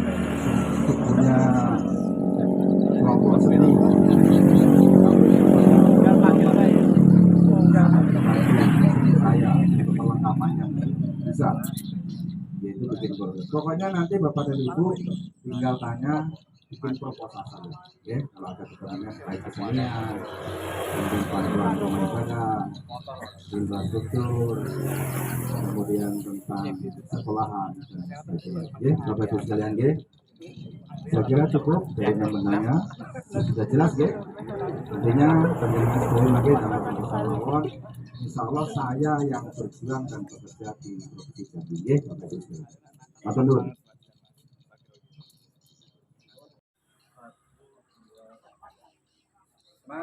kelompok seni. Saya perlengkapan yang bisa yaitu bikin proses. Pokoknya nanti Bapak dan Ibu tinggal tanya, bikin proposal saja ya, kalau ada keterangan baik kesenian, kemudian bantuan rumah ibadah, infrastruktur, kemudian tentang sekolahan dan sebagainya ya, Bapak Ibu sekalian ya. Saya kira cukup dari yang menanya sudah jelas ya. Intinya teman-teman sekali lagi dalam bersama insya Allah saya yang berjuang dan bekerja di Provinsi Jambi ya, Bapak Ibu sekalian. Matur nuwun.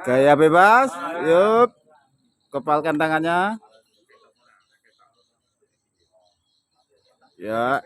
Gaya bebas, yuk kepalkan tangannya. Ya.